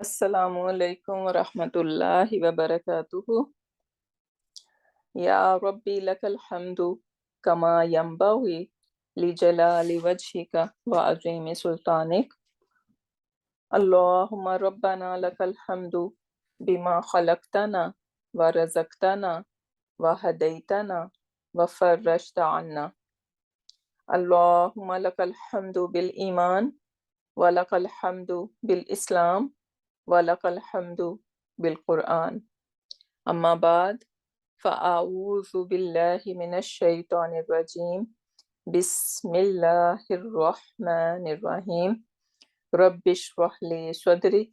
Assalamu alaikum wa rahmatullahi wa barakatuhu. Ya Rabbi lakal hamdu kama yambaghi li jalali wajhika wa azimi sultanik. Allahumma rabbana lakal hamdu bima khalaqtana wa razaqtana wa hadaitana wa farrajta anna. Allahumma lakal hamdu bil iman wa lakal hamdu bil islam wa lakal hamdu bil Quran. Amma ba'd, fa'a'udhu billahi minash shaitanir rajim. Bismillahir rahmanir rahim. Rabbi shrah li sadri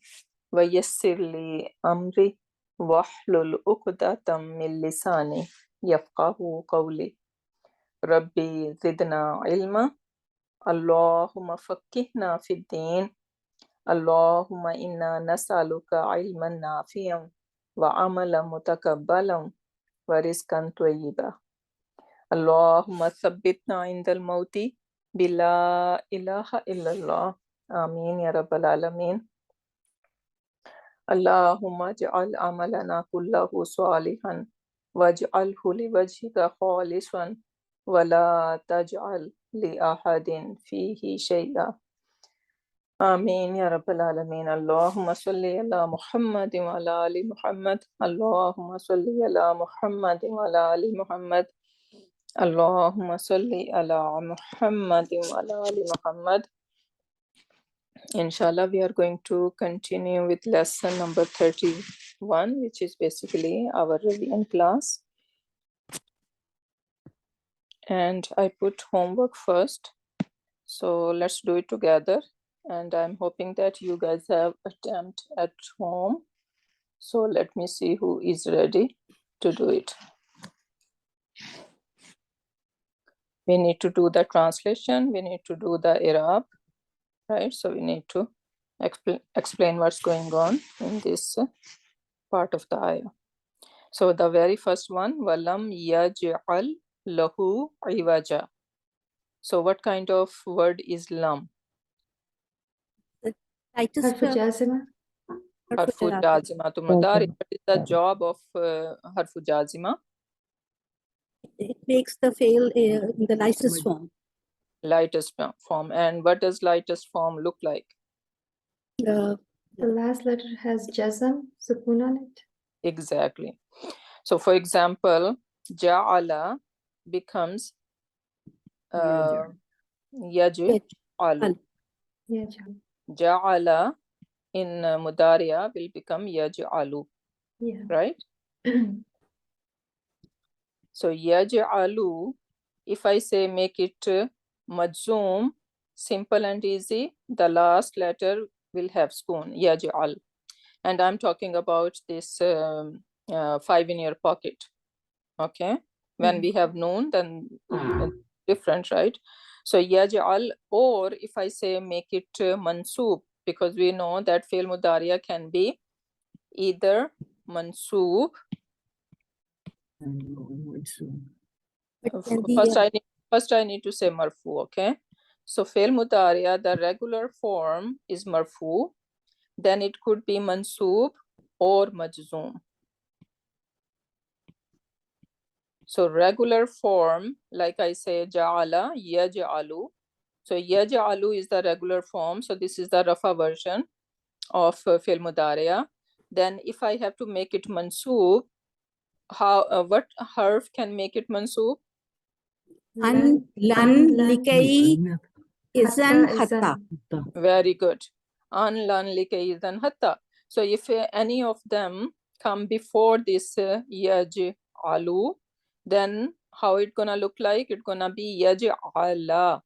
wa yassir li amri wahlul uqdatam min lisani yafqahu qawli. Rabbi zidna ilma. Allahumma fakkihna fid din. Allahumma inna nas'aluka ilman nafi'an wa amalan mutakabbalan wa rizqan tayyiba. Allahumma thabbitna indal mauti bila ilaha illallah. Ameen ya rabbal alamin. Allahumma ja'al amalana kullahu salihan waj'alhu liwajhika khalisan wa la taj'al li ahadin fihi shay'a. Ameen ya rabbal alamin. Allahumma salli ala Muhammad wa ala ali Muhammad. Allahumma salli ala Muhammad wa ala ali Muhammad. Allahumma salli ala Muhammad wa ala ali Muhammad. Inshallah, we are going to continue with lesson number 31, which is basically our revision class. And I put homework first. So let's do it together. And I'm hoping that you guys have attempt at home. So let me see who is ready to do it. We need to do the translation. We need to do the Arab, right? So we need to explain what's going on in this part of the ayah. So the very first one, walam yaj'al lahu iwaja. So what kind of word is lam? Harfu jazima. Harfu jazima to mudari. What is the job of harfu jazima? It makes the fail in the lightest form. Lightest form. And what does lightest form look like? The last letter has jazm, sukun on it. Exactly. So for example, ja'ala becomes yaj'alu. Ja'ala in mudariya will become yaj'alu. Yeah. Right? So yaj'alu, if I say make it majzoom, simple and easy, the last letter will have spoon, yaj'al. And I'm talking about this 5 in your pocket. Okay? When we have noon, then different, right? So yaj'al, or if I say make it mansoob, because we know that fi'l mudariya can be either mansoob. First I need to say marfu, okay? So fi'l mudariya, the regular form is marfu, then it could be mansoob or majzoom. So regular form, like I say, ja'ala, yaj'alu. So yaj'alu is the regular form. So this is the rafa version of fi'l mudariya. Then if I have to make it mansoob, how what harf can make it mansoob? Lan, likay, izan, hatta. Very good. An, lan, likay, izan, hatta. So if any of them come before this yaj'alu, then how it gonna look like? It's gonna be yaj'ala.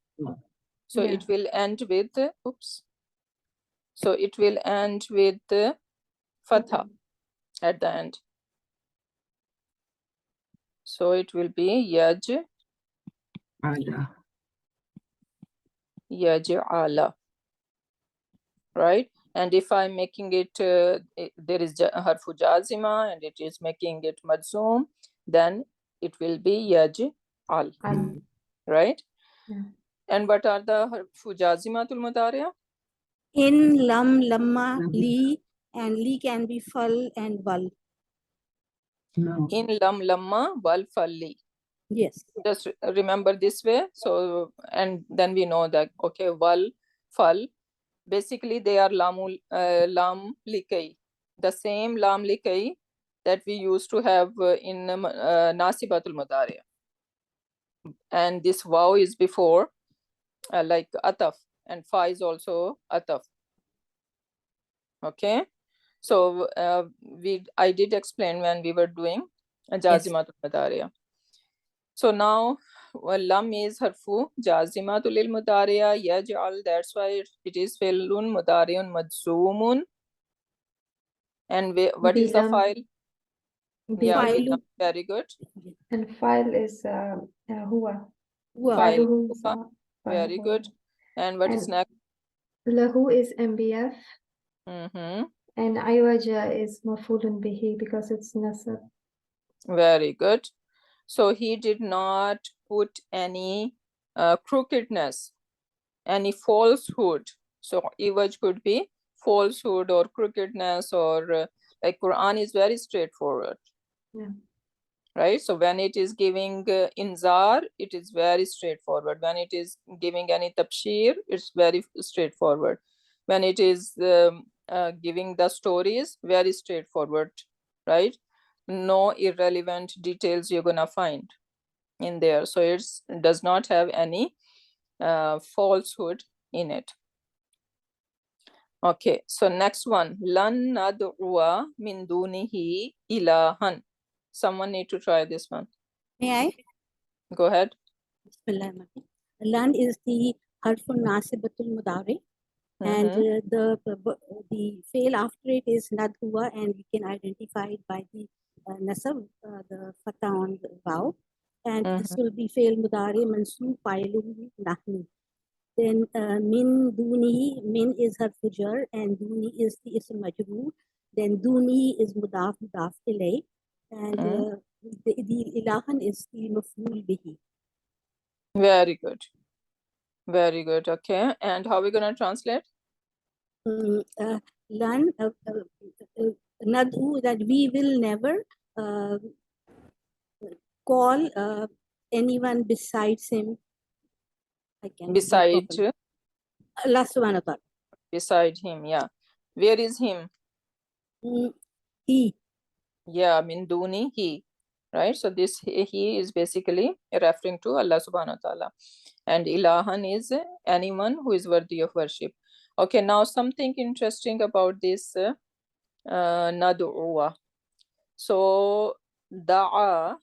So it will end with, oops. So it will end with fatha at the end. So it will be yaj'ala. Right? And if I'm making it, there is harfu jazima and it is making it majzoom, then it will be yaj'al. Right? Yeah. And what are the harfu jazimatul mudariya? In, lam, lamma, li, and li can be fal and wal. In lam lamma wal falli. Yes. Just remember this way. So, and then we know that, okay, wal, fal, basically they are lam likai, the same lam likai that we used to have in nasibatul mudari. And this waw is before like ataf, and fa is also ataf. Okay, so I did explain when we were doing jazimatul mudari. So now lam is harfu jazimatul lil mudariya yaj'al, that's why it is fi'lun mudariun majzumun. And what is the Bilam. file? Yeah, File. bilam, very good. And file is huwa. Huwa. Filuhu Huwa, sa- very filuhu. good. And what is And next? Lahu is MBF Mm-hmm. and Iwaja is mafulun bihi because it's nasab. Very good. So he did not put any crookedness, any falsehood. So iwaj could be falsehood or crookedness, or like Quran is very straightforward. Yeah. Right? So when it is giving inzar, it is very straightforward. When it is giving any tabshir, it's very straightforward. When it is giving the stories, very straightforward, right? No irrelevant details you're gonna find in there. So it does not have any falsehood in it. Okay, so next one, lan nad'uwa min dunihi ilahan. Someone need to try this one. May I? Go ahead. Bismillahirrahmanirrahim. Lan is the harfun nasibatul mudari, and Mhm. the fail after it is nadhuwa, and we can identify it by the nasab, the fatah on the vaw, and this Mhm. will be fail mudari mansoob failuhu nahnu. Then min duni, min is harfu jar, and duni is the ism majroor. Then duni is mudaf ilay, and the ilahan is the maf'ul bihi. Very good. Very good. Okay. And how are we going to translate? Lan nad'u, that we will never call anyone besides him. I can Beside, Allah subhanahu wa ta'ala. beside him. Yeah. Where is him? He. Yeah. Min duni, he. Right. So this he is basically referring to Allah subhanahu wa ta'ala. And ilahan is anyone who is worthy of worship. Okay. Now something interesting about this nad'uwa. So da'a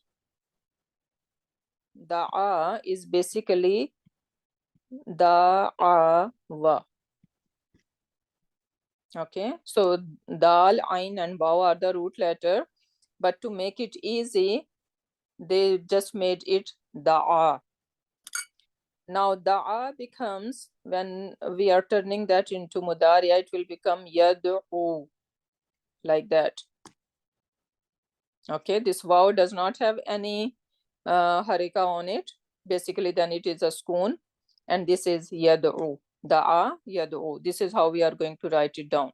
is basically da'awa. Okay, so dal, ain and waw are the root letter, but to make it easy, they just made it da'a. Now da'a becomes, when we are turning that into mudariya, it will become yad'u, like that. Okay, this waw does not have any harika on it. Basically, then it is a sukoon, and this is yad'u, da'a, yad'u. This is how we are going to write it down.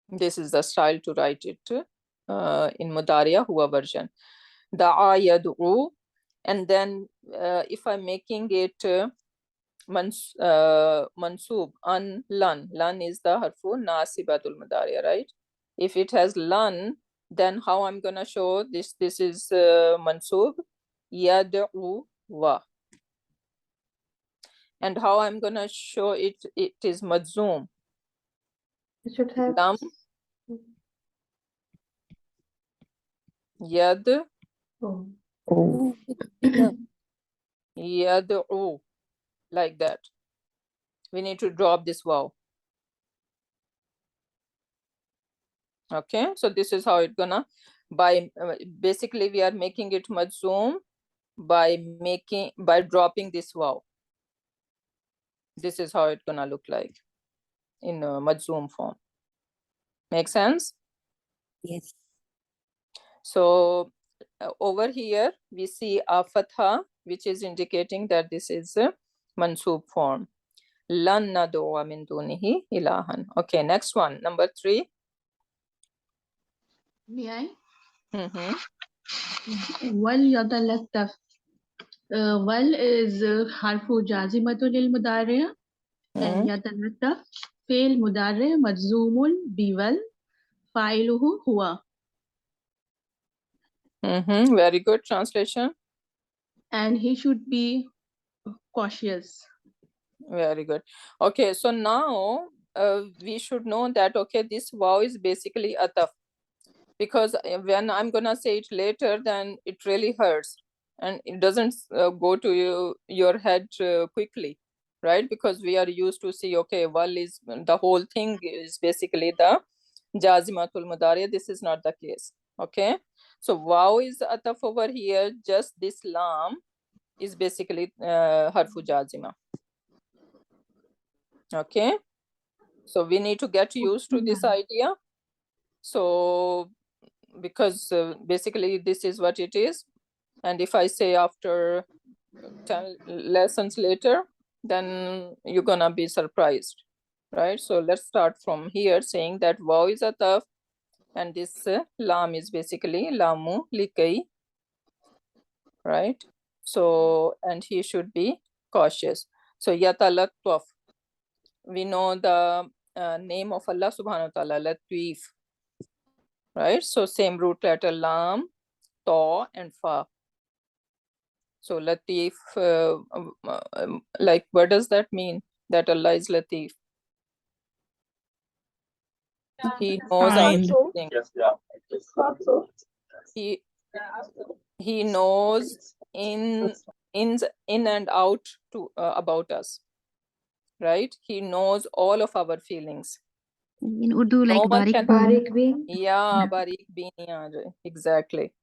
This is the style to write it in Mudariya Huwa version. Da'a yad'u, and then if I'm making it mansub an lan, lan is the harfu nasibatul Mudariya, right? If it has lan, then how I'm gonna show this? This is mansub yad'u wa. And how I'm gonna show it? It is majzoom. It should have Lam yad yad'u, like that. We need to drop this waw. Okay, so this is how it's gonna, by basically we are making it majzoom by dropping this waw. This is how it's gonna look like in majzoom form. Make sense? Yes. So over here we see a fatha, which is indicating that this is a mansoob form. Lan nad'uwa min dunihi ilahan. Okay, next one. Number 3. May I? Mm-hmm. Wal yatalattaf. Wal is harfu jazimatun lil mudari' and yatalattaf fi'l mudari' majzumun bi wal fa'iluhu huwa. Mm-hmm. Very good translation. And he should be cautious. Very good. Okay, so now we should know that, okay, this waw is basically ataf, because when I'm gonna say it later, then it really hurts and it doesn't go to your head quickly, right? Because we are used to see, okay, wal is the whole thing is basically the jazimatul mudari. This is not the case. Okay, so waw is ataf over here. Just this lam is basically harfu jazima. Okay, so we need to get used to this idea. So because basically this is what it is, and if I say after 10 lessons later, then you're gonna be surprised, right? So let's start from here, saying that waw is ataf and this lam is basically lamu likai, right? So, and he should be cautious. So yatalattaf, we know the name of Allah subhanahu wa ta'ala, Latif, right? So same root letter lam, ta and fa. So Latif, like what does that mean? That Allah is Latif. He knows Kind. everything. He knows in and out to about us, right? He knows all of our feelings. In Urdu, like No one Barik can- Barik Been. Yeah, Barik Been, yeah, exactly.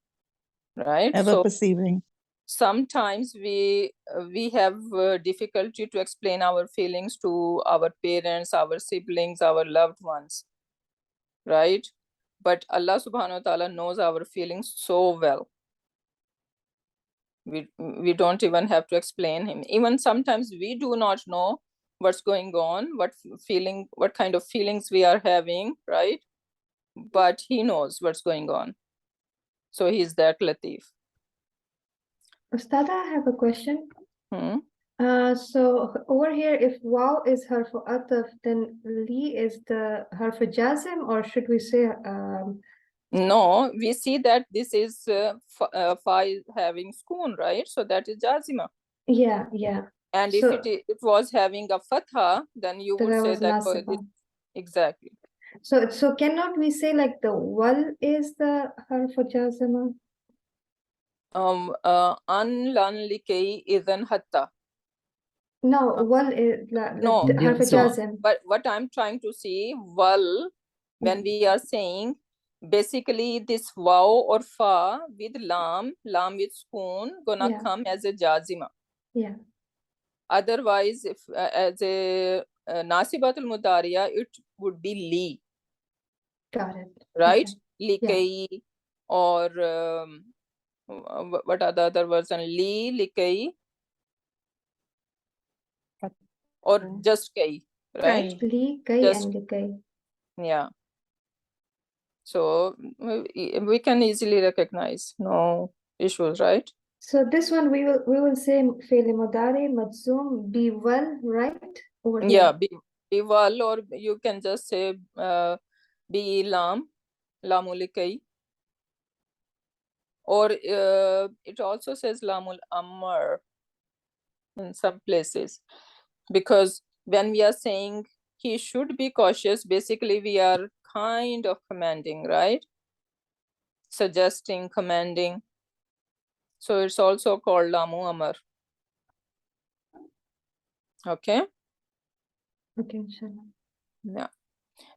Right? Ever So perceiving. sometimes we have difficulty to explain our feelings to our parents, our siblings, our loved ones, right? But Allah subhanahu wa ta'ala knows our feelings so well. We don't even have to explain him. Even sometimes we do not know what's going on, what kind of feelings we are having, right? But he knows what's going on. So he's that Latif. Ustada, I have a question. Hmm? So over here, if waw is harfu ataf, then li is the harfu jazim, or should we say No, we see that this is fa is having schoon, right? So that is jazima. yeah. And So- if it was having a fatha, then you Then would I say was that nasiba. exactly. So cannot we say like the wal is the harfu jazima? An lan likay idhan hatta. No, wal is No, the harfu Yes. jazim. But what I'm trying to see, wal, when we are saying, basically this waw or fa with lam with schoon gonna Yeah. come as a jazima. Yeah. Otherwise, if as a nasibatul mudariya, it would be li, Got it. right? Okay. Likai, or what are the other words? And li, likai, or just kai, right? Li, kai, Just- and likai. Yeah. So we can easily recognize, no issues, right? So this one we will say fi'l mudari majzum bi wal, right? Over Yeah, here. be wal, or you can just say be lamul likai. Or it also says lamul amr in some places, because when we are saying he should be cautious, basically we are kind of commanding, right? Suggesting, commanding. So it's also called lamu amr. Okay. Okay, inshallah. Yeah.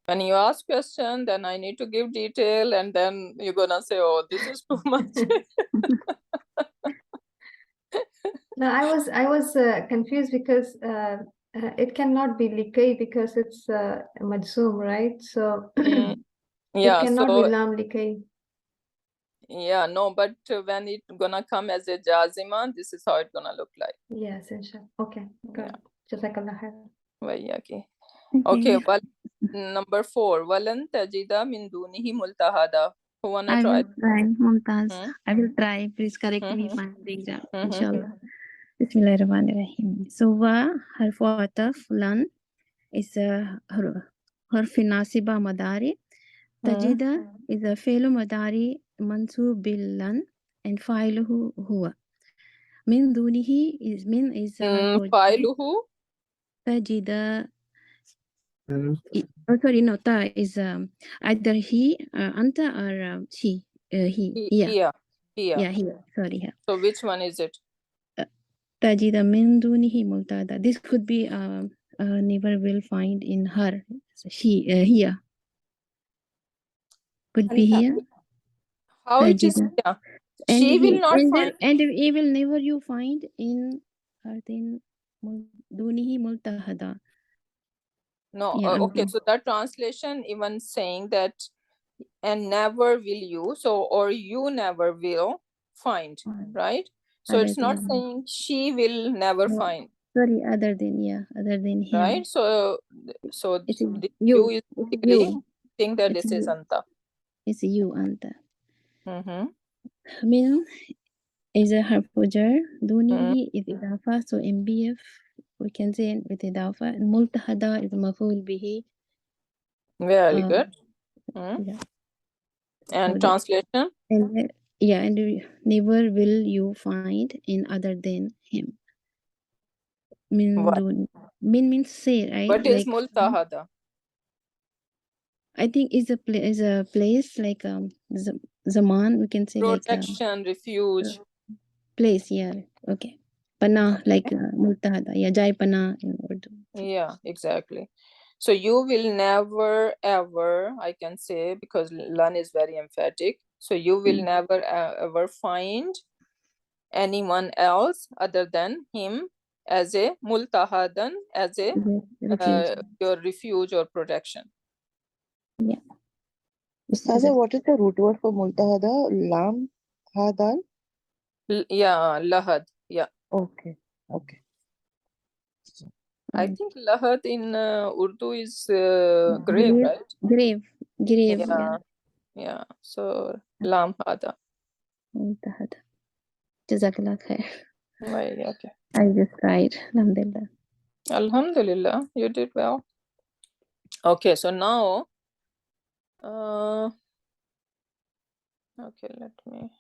When you ask question, then I need to give detail, and then you're gonna say, oh, this is too much. No, I was confused because it cannot be likai because it's majzum, right? So it Yeah, cannot so be lam likai. yeah, no, but when it gonna come as a jazima, this is how it's gonna look like. Yes, inshallah. Okay, Yeah. good. Jazakallah khair. Vayyaki. Okay, well, number 4. Walan tajida min dunihi multahada. Who wanna I try? will try, Mumtaz. Hmm? I will try. Please correct me if Mhm. I'm doing wrong. Mhm. Inshallah. Bismillahirrahmanirrahim. So, wa harfu ataf lan is a harfi nasiba madari. Tajida is a fi'lu madari mansub bil lan and fa'iluhu huwa. Min dunihi is min is harfu Failuhu. tajida. Oh, sorry, no, ta is either he, anta, or she, he. Yeah, Here. yeah, he. Sorry, yeah. So which one is it? Tajida min dunihi multada. This could be never will find in her. So she here. Could be Anta. here. How it is Tajida. here? And She will he, not and, find. and he will never you find in her then dunihi multahada. No, Yeah, okay, so that translation even saying that and never will you, so or you never will find, right? So Other it's not than- saying she will never No. find, Sorry, other than him. right? So It's the you. you is It's basically you. think that It's this is you. anta. It's you, anta. Mm-hmm. Min is a harfu jar. Dunihi is idafa. So MBF we can say with idafa. Multahada is maful bihi. Very good. Yeah. And So translation? and yeah, and never will you find in other than him. Min What? Min means say, right? What is Like multahada? I think is a place like zaman. We can say like Protection, refuge. place. Yeah. Okay. Pana like multahada. Yeah, jai pana in Urdu. Yeah, exactly. So you will never ever, I can say, because lan is very emphatic. So you will never ever find anyone else other than him as a multahadan, as a Refuge. your refuge or protection. Yeah. Saza, what is the root word for multahada? Lam, hadal? Yeah, lahad. Yeah. Okay, okay. I think lahad in Urdu is grave, right? Grave. Yeah. Yeah. So lam hada. Multahada. Jazakallah khair. Right, okay. I just tried. Alhamdulillah. Alhamdulillah, you did well. Okay, so now, okay, let me.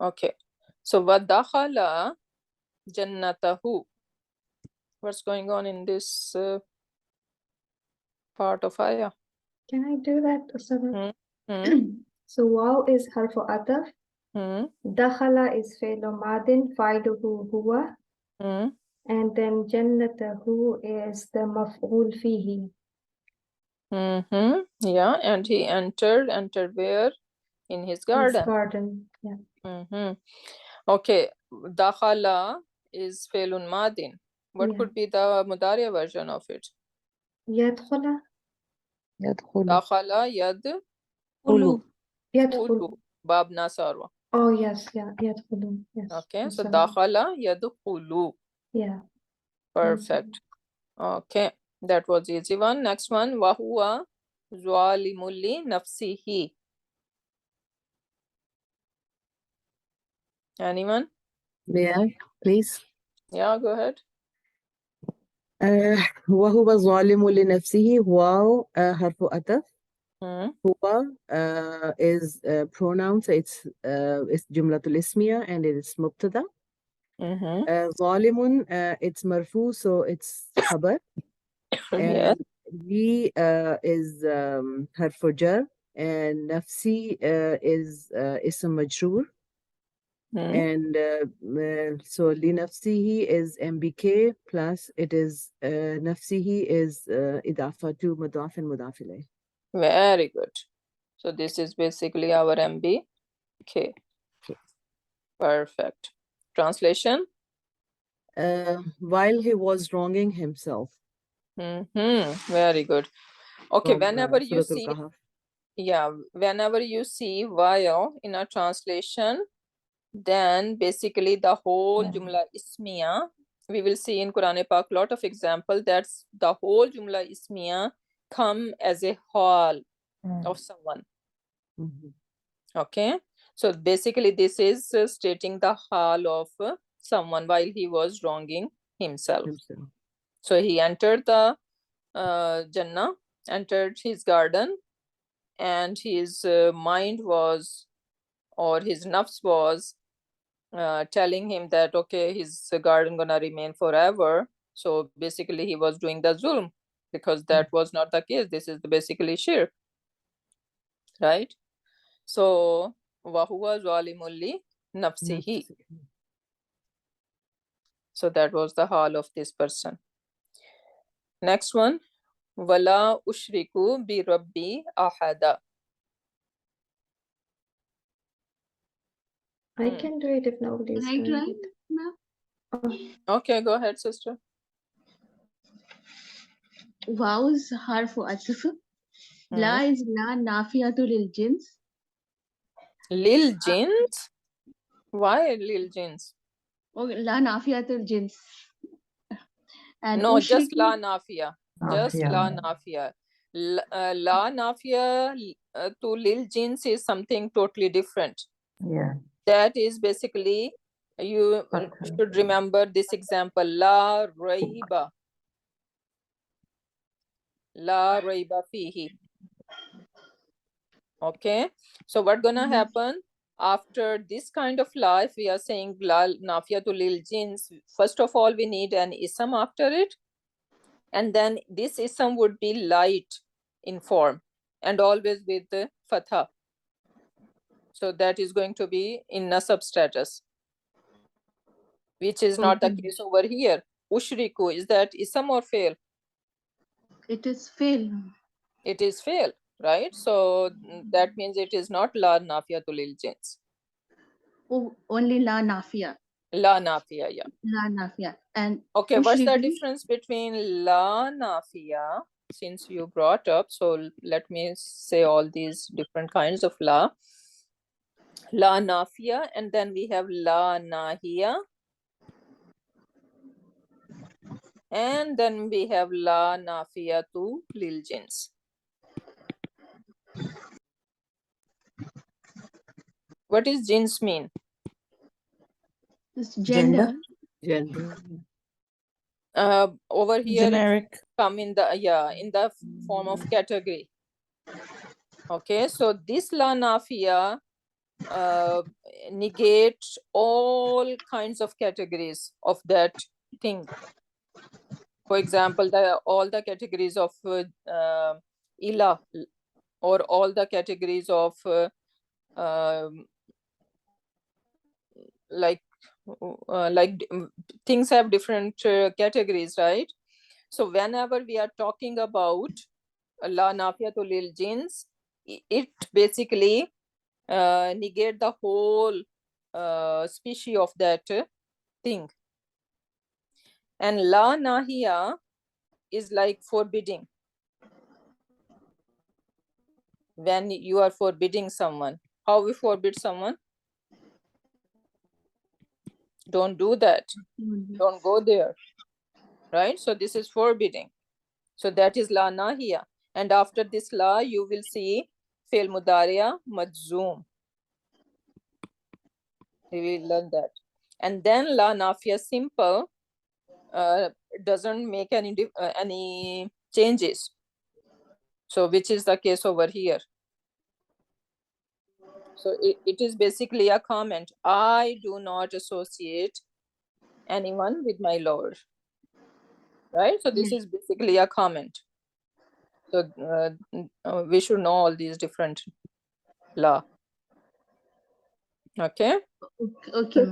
Okay, so vadakhala jannatahu. What's going on in this part of ayah? Can I do that, Ustadha? So waw is harfu ataf. Dakhala is fi'lu madin, fa'iluhu huwa. And then jannatahu is the maf'ul fihi. Yeah, and he entered where? In his garden. His garden, yeah. Okay, dakhala is fi'lun madin. What could be the mudari version of it? Yadkhula. Yadkhulu. Dakhala Khulu. Yadkhulu. Bab nasarwa. Oh, yes, yeah, yadkhulu. Yes. Okay, I'm so sorry. dakhala yadkhulu. Yeah. Perfect. Okay, that was easy one. Next one, wahuwa zalimul li nafsihi. Anyone? May I, please? Yeah, go ahead. وهو ظالم لنفسه واو حرف عطف. هو is pronoun, so it's جملة اسمية and it is مبتدا. ظالم it's مرفوع, so it's خبر. Yes. And لي is حرف جر, and نفسي is اسم مجرور. And so لنفسه is MBK plus it is نفسه is إضافة to مضاف مضاف إليه. Very good. So this is basically our MBK. Okay. Perfect. Translation? While he was wronging himself. Very good. Okay, From, whenever you Suratul see, Kahf. yeah, whenever you see while in a translation, then basically the whole Jumla Ismiya, we will see in Quran Pak a lot of example that's the whole Jumla Ismiya come as a hal of someone. Okay, so basically this is stating the hal of someone while he was wronging himself. So he entered the Jannah, entered his garden, and his mind was, or his nafs was telling him that, okay, his garden gonna remain forever. So basically he was doing the zulm, because that was not the case. This is basically shirk, right? So wahuwa zalimul li nafsihi. So that was the hal of this person. Next one, wala ushriku bi rabbi ahada. I can do it if nobody's Right, doing right, it. ma'am? Okay, go ahead, sister. Wow's harfu atf. La is la nafiyatu lil jins. Lil jins? Why lil jins? Oh, la nafiyatul jins. And No, just ushriku, la nafiya. Just la nafiya. La nafiya to lil jins is something totally different. Yeah. That is basically, you should remember this example, la raiba. La raiba fihi. Okay, so what's gonna happen after this kind of la? If we are saying la nafiya to lil jins, first of all we need an ism after it, and then this ism would be light in form and always with the fatha. So that is going to be in nasab status, which is not the case over here. Ushriku, is that ism or fail? it is fail. It is fail, right? So that means it is not la nafiya to lil jins. Oh, only la nafiya. La nafiya, yeah. La nafiya. And okay, what's the ushriku, difference between la nafiya, since you brought up? So let me say all these different kinds of la. La nafiya, and then we have la nahiya, and then we have la nafiya to lil jins. What does jins mean? is gender. Gender. Over here Generic. come in the, yeah, in the form of category. Okay, so this la nafiya negate all kinds of categories of that thing. For example, all the categories of ilah, or all the categories of like things have different categories, right? So whenever we are talking about la nafiya to lil jins, it basically negate the whole species of that thing. And la nahiya is like forbidding. When you are forbidding someone, how we forbid someone? Don't do that. Don't go there, right? So this is forbidding. So that is la nahiya. And after this la, you will see fail mudariya majzoom. We will learn that. And then la nafiya simple doesn't make any changes. So which is the case over here. So it is basically a comment. I do not associate anyone with my Lord. Right? So this is basically a comment. So we should know all these different law. Okay? Okay.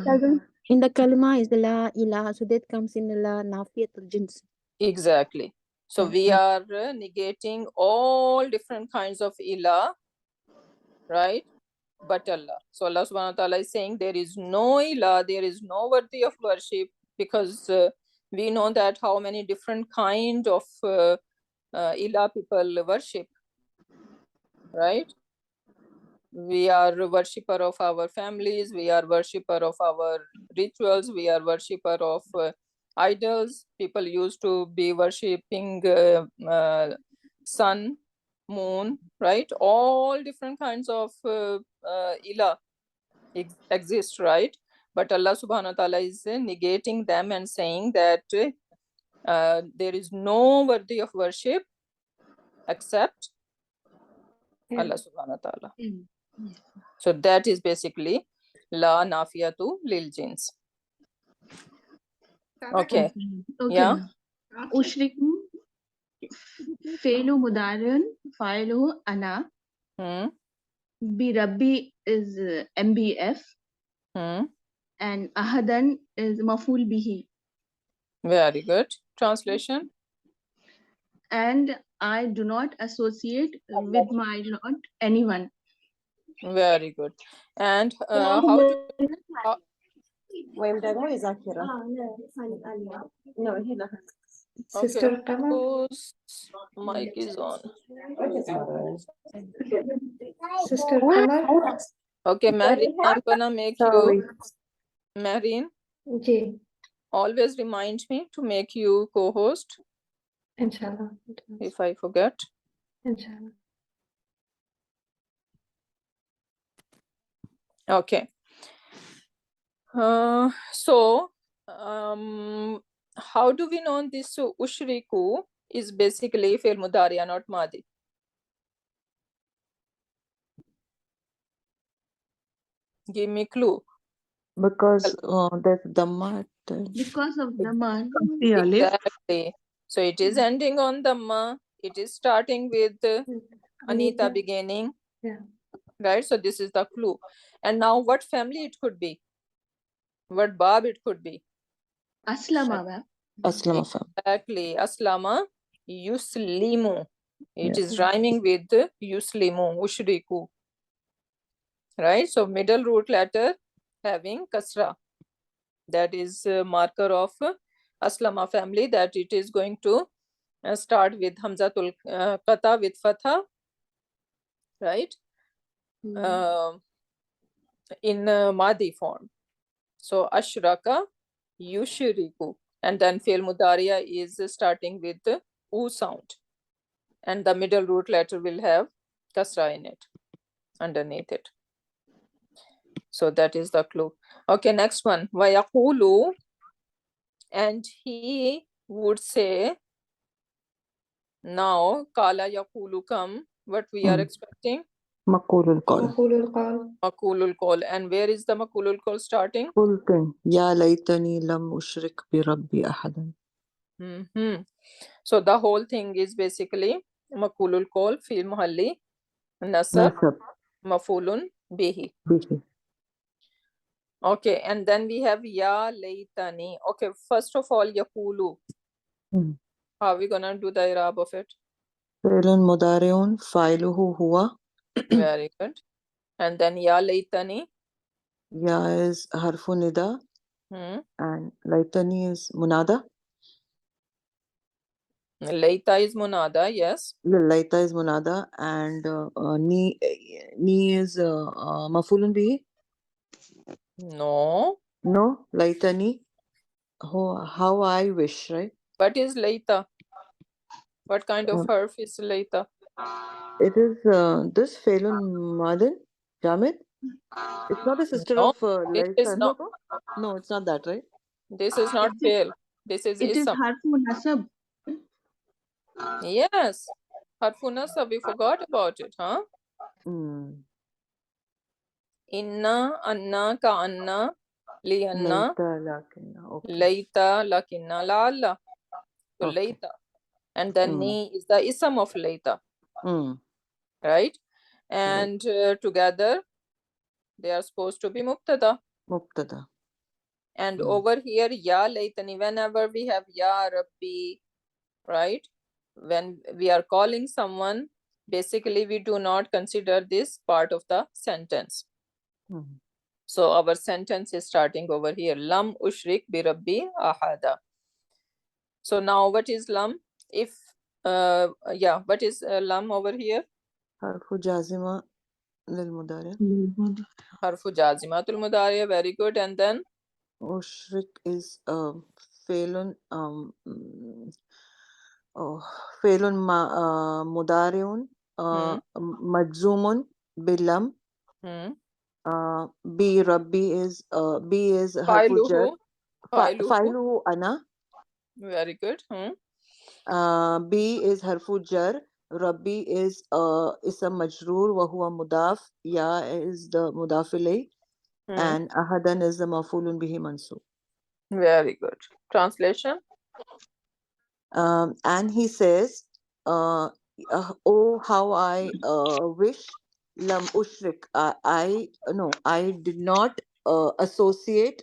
In the kalima is the la ilaha, so that comes in the la nafiyatul jins. Exactly. So we are negating all different kinds of ilah, right? But Allah. So Allah subhanahu wa ta'ala is saying there is no ilah, there is no worthy of worship, because we know that how many different kind of ilah people worship, right? We are worshipper of our families. We are worshipper of our rituals. We are worshipper of idols. People used to be worshipping sun, moon, right? All different kinds of ilah exist, right? But Allah subhanahu wa ta'ala is negating them and saying that there is no worthy of worship except Allah subhanahu wa ta'ala. So that is basically La Nafiyatu Lil Jins. Okay. Yeah. Ushriku Failu Mudariun Failu Ana. Bi Rabbi is MBF. And Ahadan is Maful Bihi. Very good. Translation. And I do not associate with my Lord anyone. Very good. And how to Sister okay, whose mic is on? Sister Kamar. Okay, Maureen, I'm gonna make you, Maureen, always remind me to make you co-host. Inshallah. If I forget. Inshallah. Okay. So, how do we know this ushriku is basically fi'l mudari, not madi? Give me clue. Because there's Dhamma. Because of Dhamma. Exactly. So it is ending on Dhamma. It is starting with Anita beginning. Yeah. Right. So this is the clue. And now what family it could be? What bab it could be? Aslama. Aslama. Exactly. Aslama yuslimu. It Yeah. is rhyming with yuslimu, ushriku. Right. So middle root letter having kasra. That is a marker of Aslama family, that it is going to start with Hamzatul Qata with Fatha. Right. In Madi form. So Ashraka yushriku, and then fi'l mudariya is starting with the U sound, and the middle root letter will have kasra in it, underneath it. So that is the clue. Okay, next one. Wayaqulu, and he would say, now Kala Yaqulu come, what we are expecting? Maqulul Qawl. Maqulul Qawl. And where is the Maqulul Qawl starting? Full thing. Ya laytani lam ushrik bi rabbi ahadan. So the whole thing is basically Maqulul Qawl fi muhalli nasab mafulun bihi. Okay, and then we have Ya laytani. Okay, first of all, Yaqulu. How are we gonna do the i'rab of it? Fi'lun mudari'un fa'iluhu huwa. Very good. And then Ya laytani. Ya is harfu nida. And laytani is munada. Layta is munada, yes. Layta is munada, and ni is mafulun bihi. No. No, laytani. How I wish, right? What is layta? What kind of harf is layta? It is this Felun Madin, Jamid. It's not a sister No, of it is Laysa. not. No, it's not that, right? This is not fail. This is It is ism. Harfu Nasab. Yes. Harfu nasab, we forgot about it, huh? Inna, anna, ka anna, li anna, layta, lakinna, la'alla. So layta. And then ni is the ism of layta. Right? And together they are supposed to be mubtada. Mubtada. And over here, ya laytani, whenever we have ya rabbi, right? When we are calling someone, basically we do not consider this part of the sentence. So our sentence is starting over here. Lam ushrik bi rabbi ahada. So now what is lam? If what is lam over here? Harfu jazima للمضارع. Harfu jazimatul mudari. Very good. And then أشرك is فعل فعل مضارع مجزوم باللم. بربي is حرف جر. فاعله أنا. Very good. B is حرف جر. ربي is اسم مجرور وهو مضاف. يا is the مضاف إليه. And أحدا is the مفعول به منصوب. Very good. Translation. And he says, oh, how I wish lam ushrik. I did not associate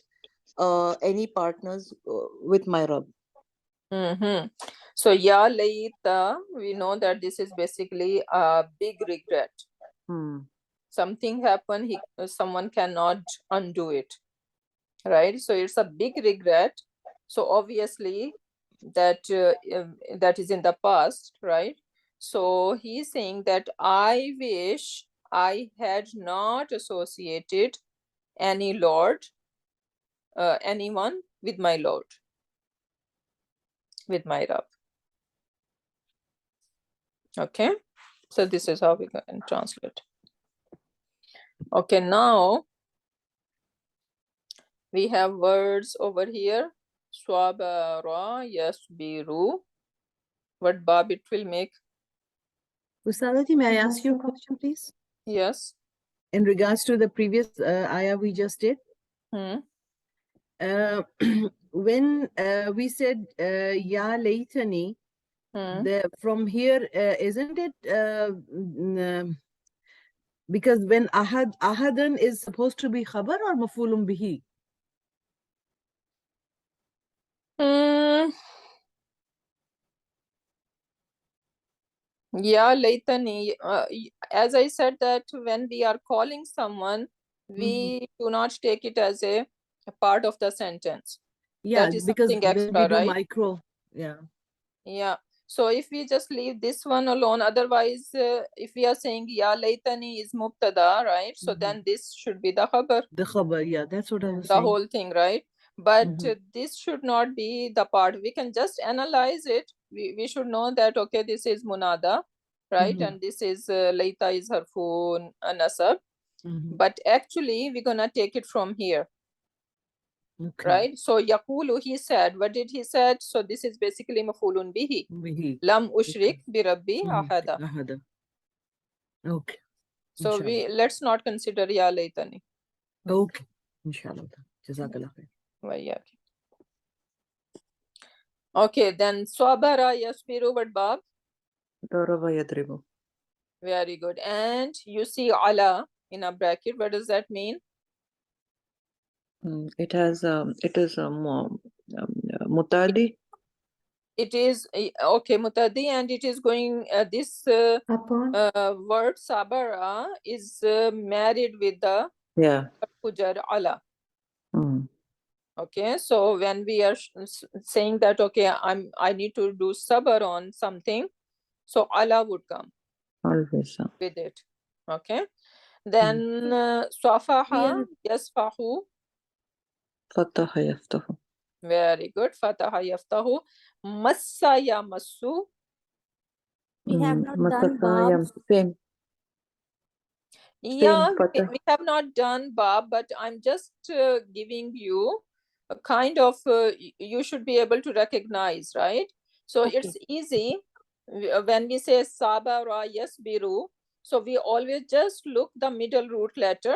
any partners with my Rabb. So ya layta, we know that this is basically a big regret. Something happened, someone cannot undo it, right? So it's a big regret. So obviously that that is in the past, right? So he's saying that I wish I had not associated any Lord, anyone with my Lord, with my Rabb. Okay, so this is how we can translate. Okay, now we have words over here. Swabara yasbiru. What Bab it will make? Ustalati, may I ask you a question, please? Yes. In regards to the previous ayah we just did, when we said ya laytani, from here, isn't it because when ahadan is supposed to be khabar or mafulun bihi? Yeah, laytani. As I said that when we are calling someone, we do not take it as a part of the sentence. Yeah, that is because something when extra, we do right? micro, yeah. Yeah. So if we just leave this one alone, otherwise, if we are saying ya laytani is mubtada, right? So then this should be the khabar. The khabar, yeah, that's what I was the saying. whole thing, right? But this should not be the part. We can just analyze it. We should know that, okay, this is munada, right? And this is layta is harfun nasab. But actually, we're gonna take it from here. Okay. Right? So Yaqulu, he said, what did he said? So this is basically mafulun bihi. Lam ushrik bi rabbi ahada. Okay. So let's not consider ya laytani. Okay. Inshallah. Jazakallah khair. Okay, then swabara yasbiru, but Bab? Daraba yadribu. Very good. And you see ala in a bracket. What does that mean? It is mutadi. It is okay, mutadi, and it is going this word sabara is married with the fujar ala. Okay, so when we are saying that, okay, I need to do sabar on something, so ala would come with it. Okay, then swafaha yasfahu. Fataha yaftahu. Very good. Fataha yaftahu. Massa yamassu. We have not done Bab. Same. Yeah, we have not done Bab, but I'm just giving you a kind of, you should be able to recognize, right? So it's easy when we say sabara yasbiru. So we always just look the middle root letter,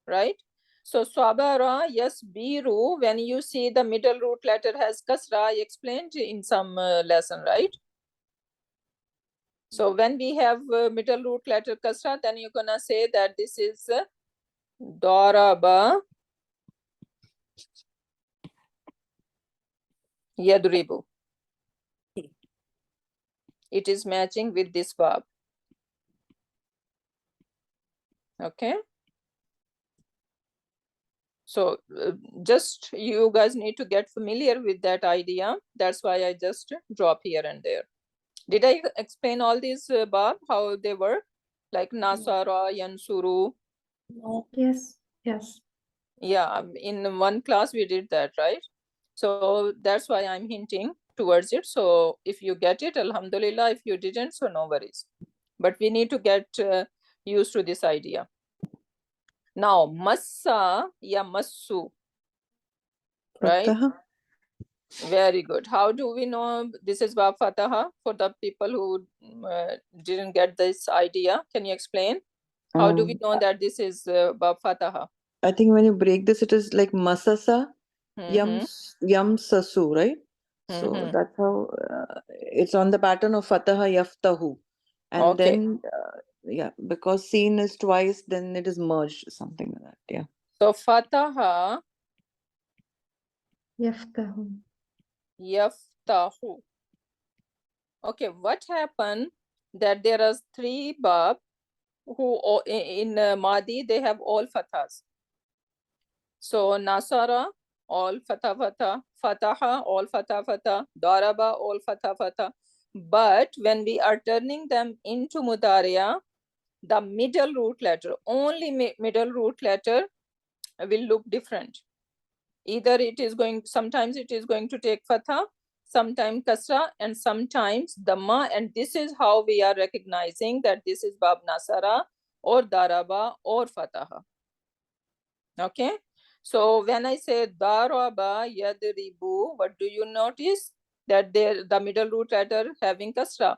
right? So swabara yasbiru, when you see the middle root letter has kasra, I explained in some lesson, right? So when we have middle root letter kasra, then you're gonna say that this is daraba yadribu. It is matching with this verb. Okay. So just you guys need to get familiar with that idea. That's why I just drop here and there. Did I explain all these, Bob, how they work? like Nasara, Yansuru. No. Yes, yes. Yeah, in one class we did that, right? So that's why I'm hinting towards it. So if you get it, alhamdulillah. If you didn't, so no worries. But we need to get used to this idea. Now, massa ya massu, right? Fataha. Very good. How do we know this is Bab Fataha for the people who didn't get this idea? Can you explain? How do we know that this is Bab Fataha? I think when you break this, it is like masasa, yam sasu, right? So that's how it's on the pattern of fataha yaftahu. And Okay. then, yeah, because seen is twice, then it is merged, something like that. Yeah. So Fataha Yaftahu. Yaftahu. Okay, what happened that there are three Bab who in Madi, they have all Fathas. So Nasara, all Fatah Fatah, Fataha, all Fatah Fatah, Daraba, all Fatah Fatah. But when we are turning them into Mudariya, the middle root letter, only middle root letter will look different. Either it is going, sometimes it is going to take Fatha, sometimes Kasra, and sometimes Dhamma. And this is how we are recognizing that this is Bab Nasara or Daraba or Fataha. Okay. So when I say Daraba Yadribu, what do you notice? That there the middle root letter having Kasra.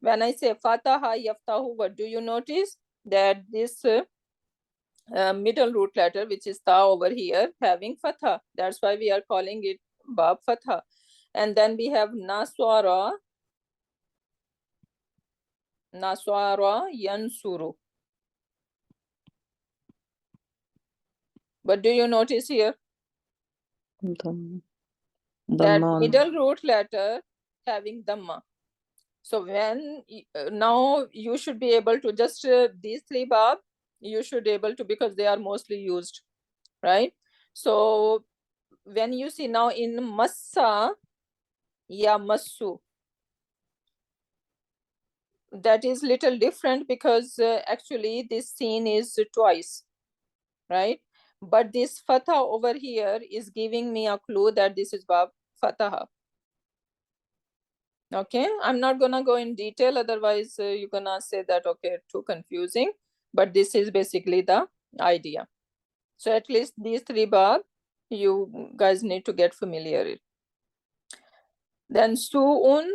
When I say Fataha Yaftahu, what do you notice? That this middle root letter, which is Ta over here, having Fatha. That's why we are calling it Bab Fatha. And then we have Naswara, Yansuru. But do you notice here? That middle root letter having Dhamma. So when now you should be able to just these three Bab, you should be able to, because they are mostly used, right? So when you see now in Massa ya Massu, that is little different because actually this scene is twice, right? But this Fatha over here is giving me a clue that this is Bab Fataha. Okay, I'm not gonna go in detail, otherwise you're gonna say that, okay, too confusing. But this is basically the idea. So at least these three Bab, you guys need to get familiar with. Then Su'un,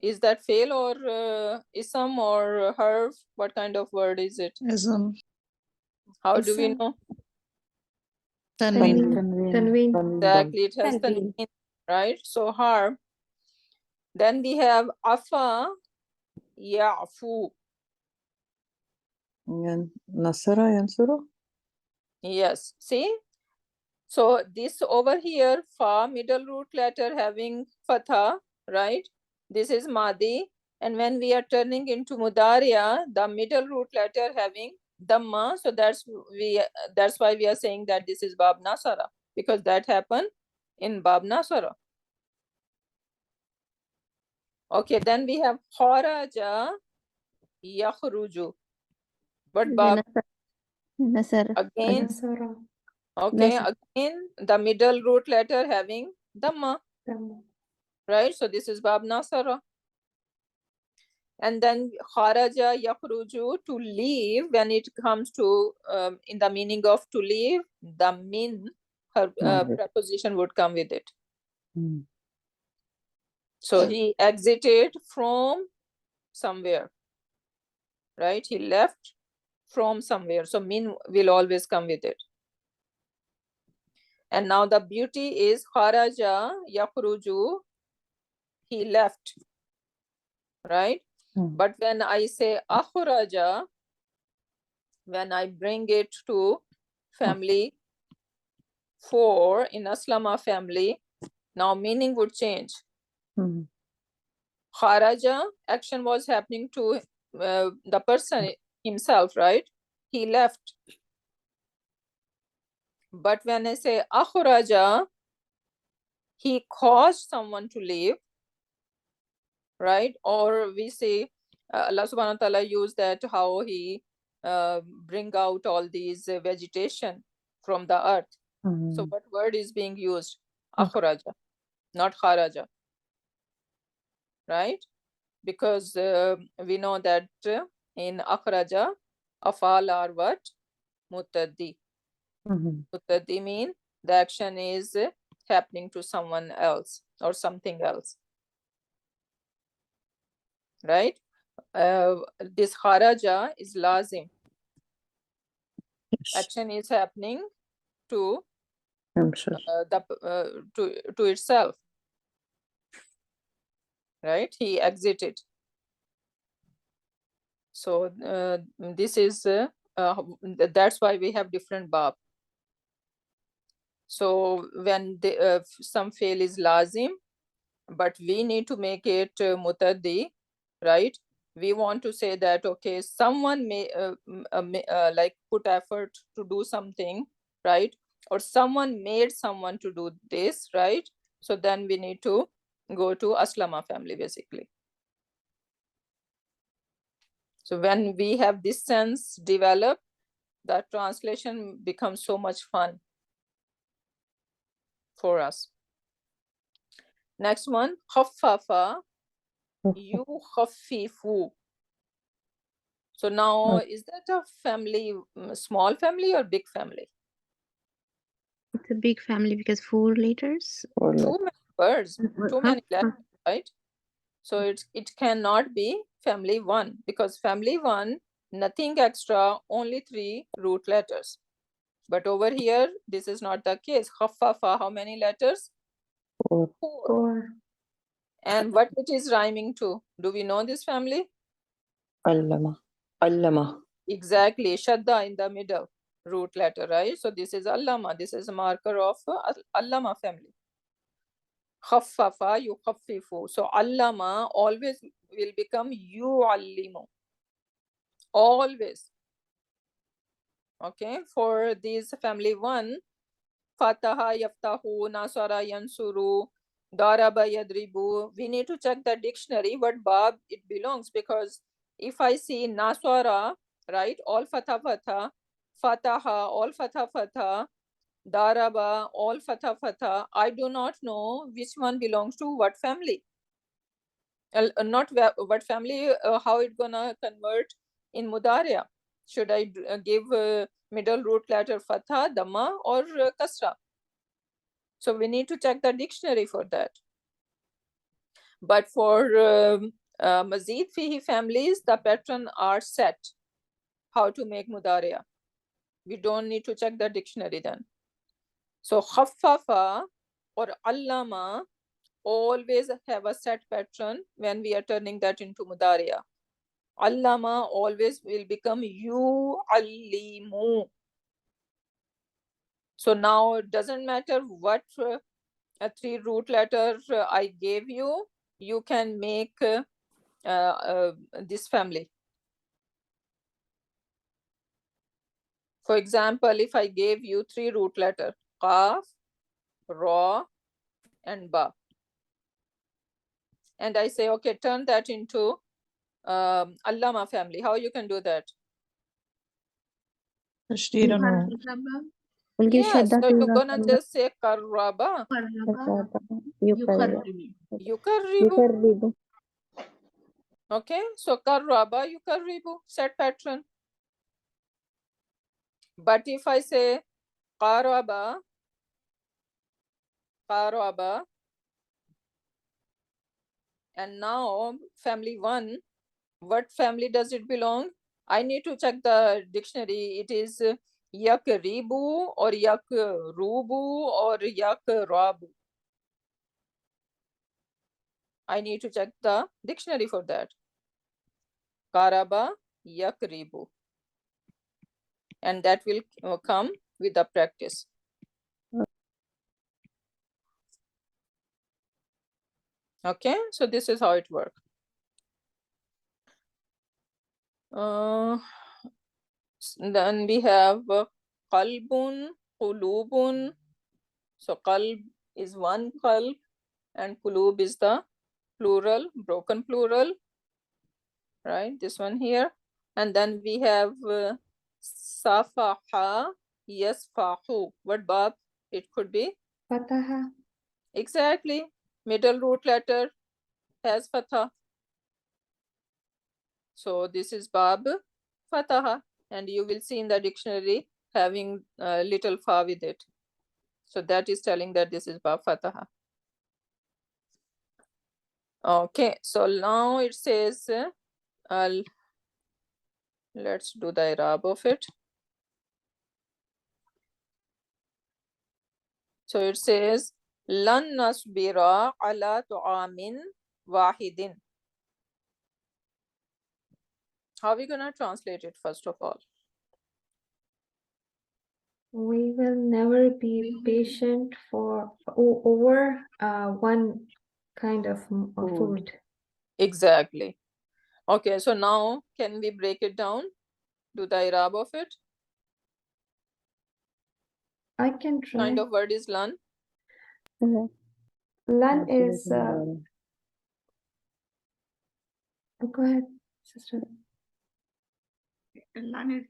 is that fail or ism or harf? What kind of word is it? Ism. How do we know? Tanween. Exactly, it has tanween, right? So harf. Then we have afa, ya'fu. Nasara, Yansuru? Yes, see? So this over here, fa, middle root letter having fatha, right? This is Madi. And when we are turning into Mudariya, the middle root letter having Dhamma. So that's why we are saying that this is Bab Nasara, because that happened in Bab Nasara. Okay, then we have Kharaja Yakhruju. But Bab Nasara. again, Nasara. okay, Nasara. again the middle root letter having Dhamma. Right, so this is Bab Nasara. And then Kharaja Yakhruju, to leave, when it comes to in the meaning of to leave, the min, her preposition would come with it. So he exited from somewhere, right? He left from somewhere. So min will always come with it. And now the beauty is Kharaja Yakhruju, he left, right? But when I say akhraja, when I bring it to family 4 in Aslama family, now meaning would change. Kharaja, action was happening to the person himself, right? He left. But when I say akhraja, he caused someone to leave, right? Or we say Allah subhanahu wa ta'ala used that how he bring out all these vegetation from the earth. So what word is being used? Akhraja, not kharaja, right? Because we know that in akhraja, afal are what? Mutaddi. Mutaddi mean the action is happening to someone else or something else, right? This kharaja is lazim. Action is happening to to itself, right? He exited. So this is that's why we have different bab. So when some fail is lazim, but we need to make it mutaddi, right? We want to say that, okay, someone may like put effort to do something, right? Or someone made someone to do this, right? So then we need to go to aslama family, basically. So when we have this sense developed, the translation becomes so much fun for us. Next one, khaffafa, yukhaffifu. So now, is that a family, small family or big family? It's a big family because 4 letters. Too many words, too many letters, right? So it cannot be family 1, because family 1, nothing extra, only 3 root letters. But over here, this is not the case. Khaffafa, how many letters? 4. And what it is rhyming to? Do we know this family? Allama. Allama. Exactly. Shadda in the middle, root letter, right? So this is allama. This is a marker of allama family. Khaffafa, yukhaffifu. So allama always will become yu'allimu. Always. Okay. For this family 1, fataha yaftahu, nasara yansuru, daraba yadribu. We need to check the dictionary what bab it belongs, because if I see nasara, right, all fatha fatha, fataha all fatha fatha, daraba all fatha fatha, I do not know which one belongs to what family. Not what family, how it gonna convert in mudariya. Should I give middle root letter fatha, dhamma, or kasra? So we need to check the dictionary for that. But for Mazid Fihi families, the pattern are set how to make mudariya. We don't need to check the dictionary then. So khaffafa or allama always have a set pattern when we are turning that into mudariya. Allama always will become yu'allimu. So now it doesn't matter what 3 root letters I gave you, you can make this family. For example, if I gave you 3 root letters, qaf, ra, and ba, and I say, okay, turn that into allama family, how you can do that? Yes, so you're gonna just say karraba. Yukarribu. Okay, so karraba, yukarribu, set pattern. But if I say qaraba, and now family 1, what family does it belong? I need to check the dictionary. It is yakribu or yakrubu or yakrabu. I need to check the dictionary for that. Karaba, yakribu. And that will come with the practice. Okay, so this is how it works. Then we have qalbun, qulubun. So qalb is one qalb and qulub is the plural, broken plural. right? This one here. And then we have safaha yasfahu. What bab it could be? Fataha. Exactly. Middle root letter has fatha. So this is bab fataha, and you will see in the dictionary having little fa with it. So that is telling that this is bab fataha. Okay, so now it says, let's do the i'rab of it. So it says, lan nasbira ala tu'amin wahidin. How are we gonna translate it first of all? We will never be patient over one kind of food. Exactly. Okay, so now can we break it down? Do the i'rab of it? I can try. Kind of word is lan? Lan is go ahead, sister. Lan is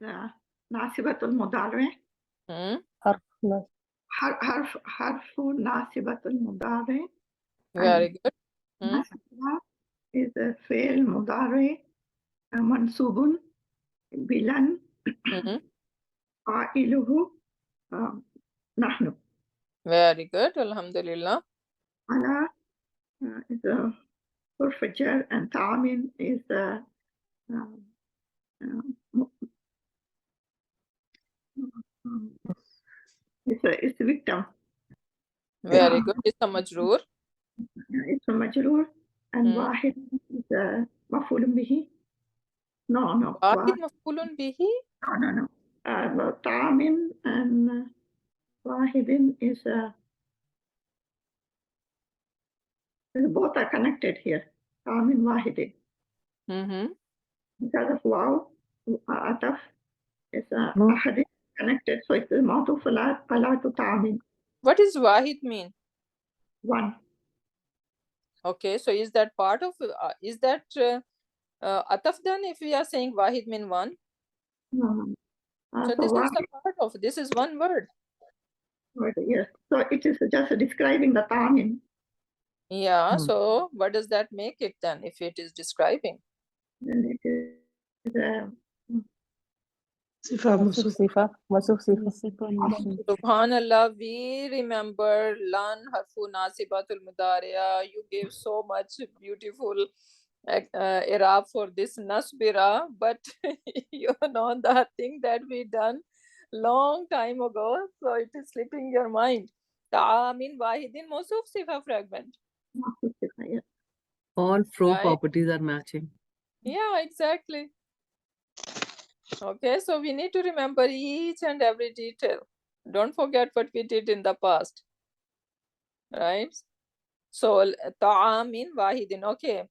nasibatul mudari. Harfu nasibatul mudari. Very good. Nasiba is a fi'l mudari mansubun bilan qailuhu nahnu. Very good. Alhamdulillah. Ala is a hurf jar and ta'amin is it's a victim. Very good. It's a majroor. It's a majroor and wahid is maf'ulun bihi. No. Wahid maf'ulun bihi? No. Ta'amin and wahidin is both are connected here. Ta'amin wahidin. Because of waw, ataf is ahadin connected, so it's ma'tuf ala to ta'amin. What does wahid mean? One. Okay, so is that part of is that ataf then if we are saying wahid mean one? No. So this is a part of, this is one word. Yes, so it is just describing the ta'amin. Yeah, so what does that make it then if it is describing? Then it is Subhanallah, we remember lan harfu nasibatul mudariya. You gave so much beautiful i'rab for this nasbira, but you know the thing that we done long time ago, so it is slipping your mind. Ta'amin wahidin mawsuf sifa fragment. All four properties are matching. Yeah, exactly. Okay, so we need to remember each and every detail. Don't forget what we did in the past. Right? So, ta'amin wahidin. Okay.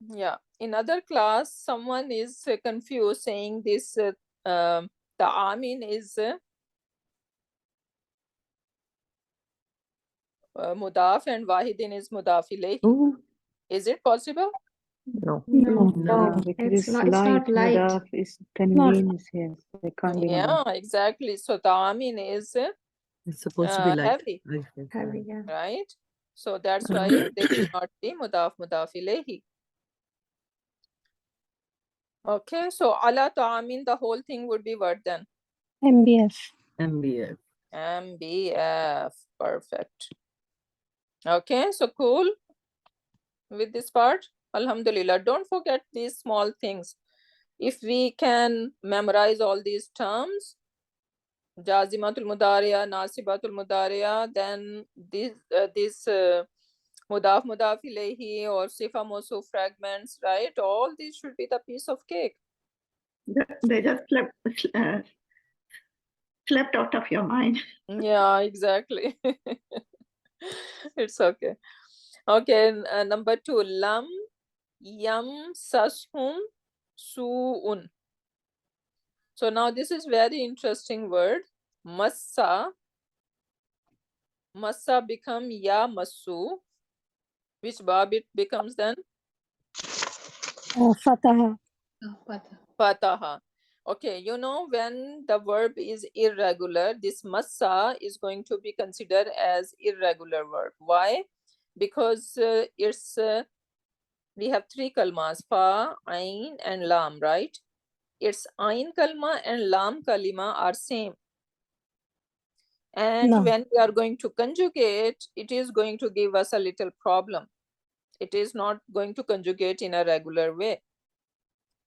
Yeah. In other class, someone is confused saying this ta'amin is mudaf and wahidin is mudaf ilayhi. Is it possible? No. It's not light. Yeah, exactly. So ta'amin is it's supposed to be light. Heavy, yeah. Right? So that's why they should not be mudaf ilayhi. Okay, so ala ta'amin, the whole thing would be what then? MBF. Perfect. Okay, so cool with this part. Alhamdulillah. Don't forget these small things. If we can memorize all these terms, jazimatul mudariya, nasibatul mudariya, then this mudaf ilayhi or sifa mawsuf fragments, right? All these should be the piece of cake. They just slept out of your mind. Yeah, exactly. It's okay. Okay, number 2, lam yamsashum su'un. So now this is very interesting word. Massa become ya masu, Which bab it becomes then? Fataha. Fataha. Okay, you know, when the verb is irregular, this massa is going to be considered as irregular verb. Why? Because we have three kalmas, fa, ain, and lam, right? Its ain kalma and lam kalima are same. And No. when we are going to conjugate, it is going to give us a little problem. It is not going to conjugate in a regular way,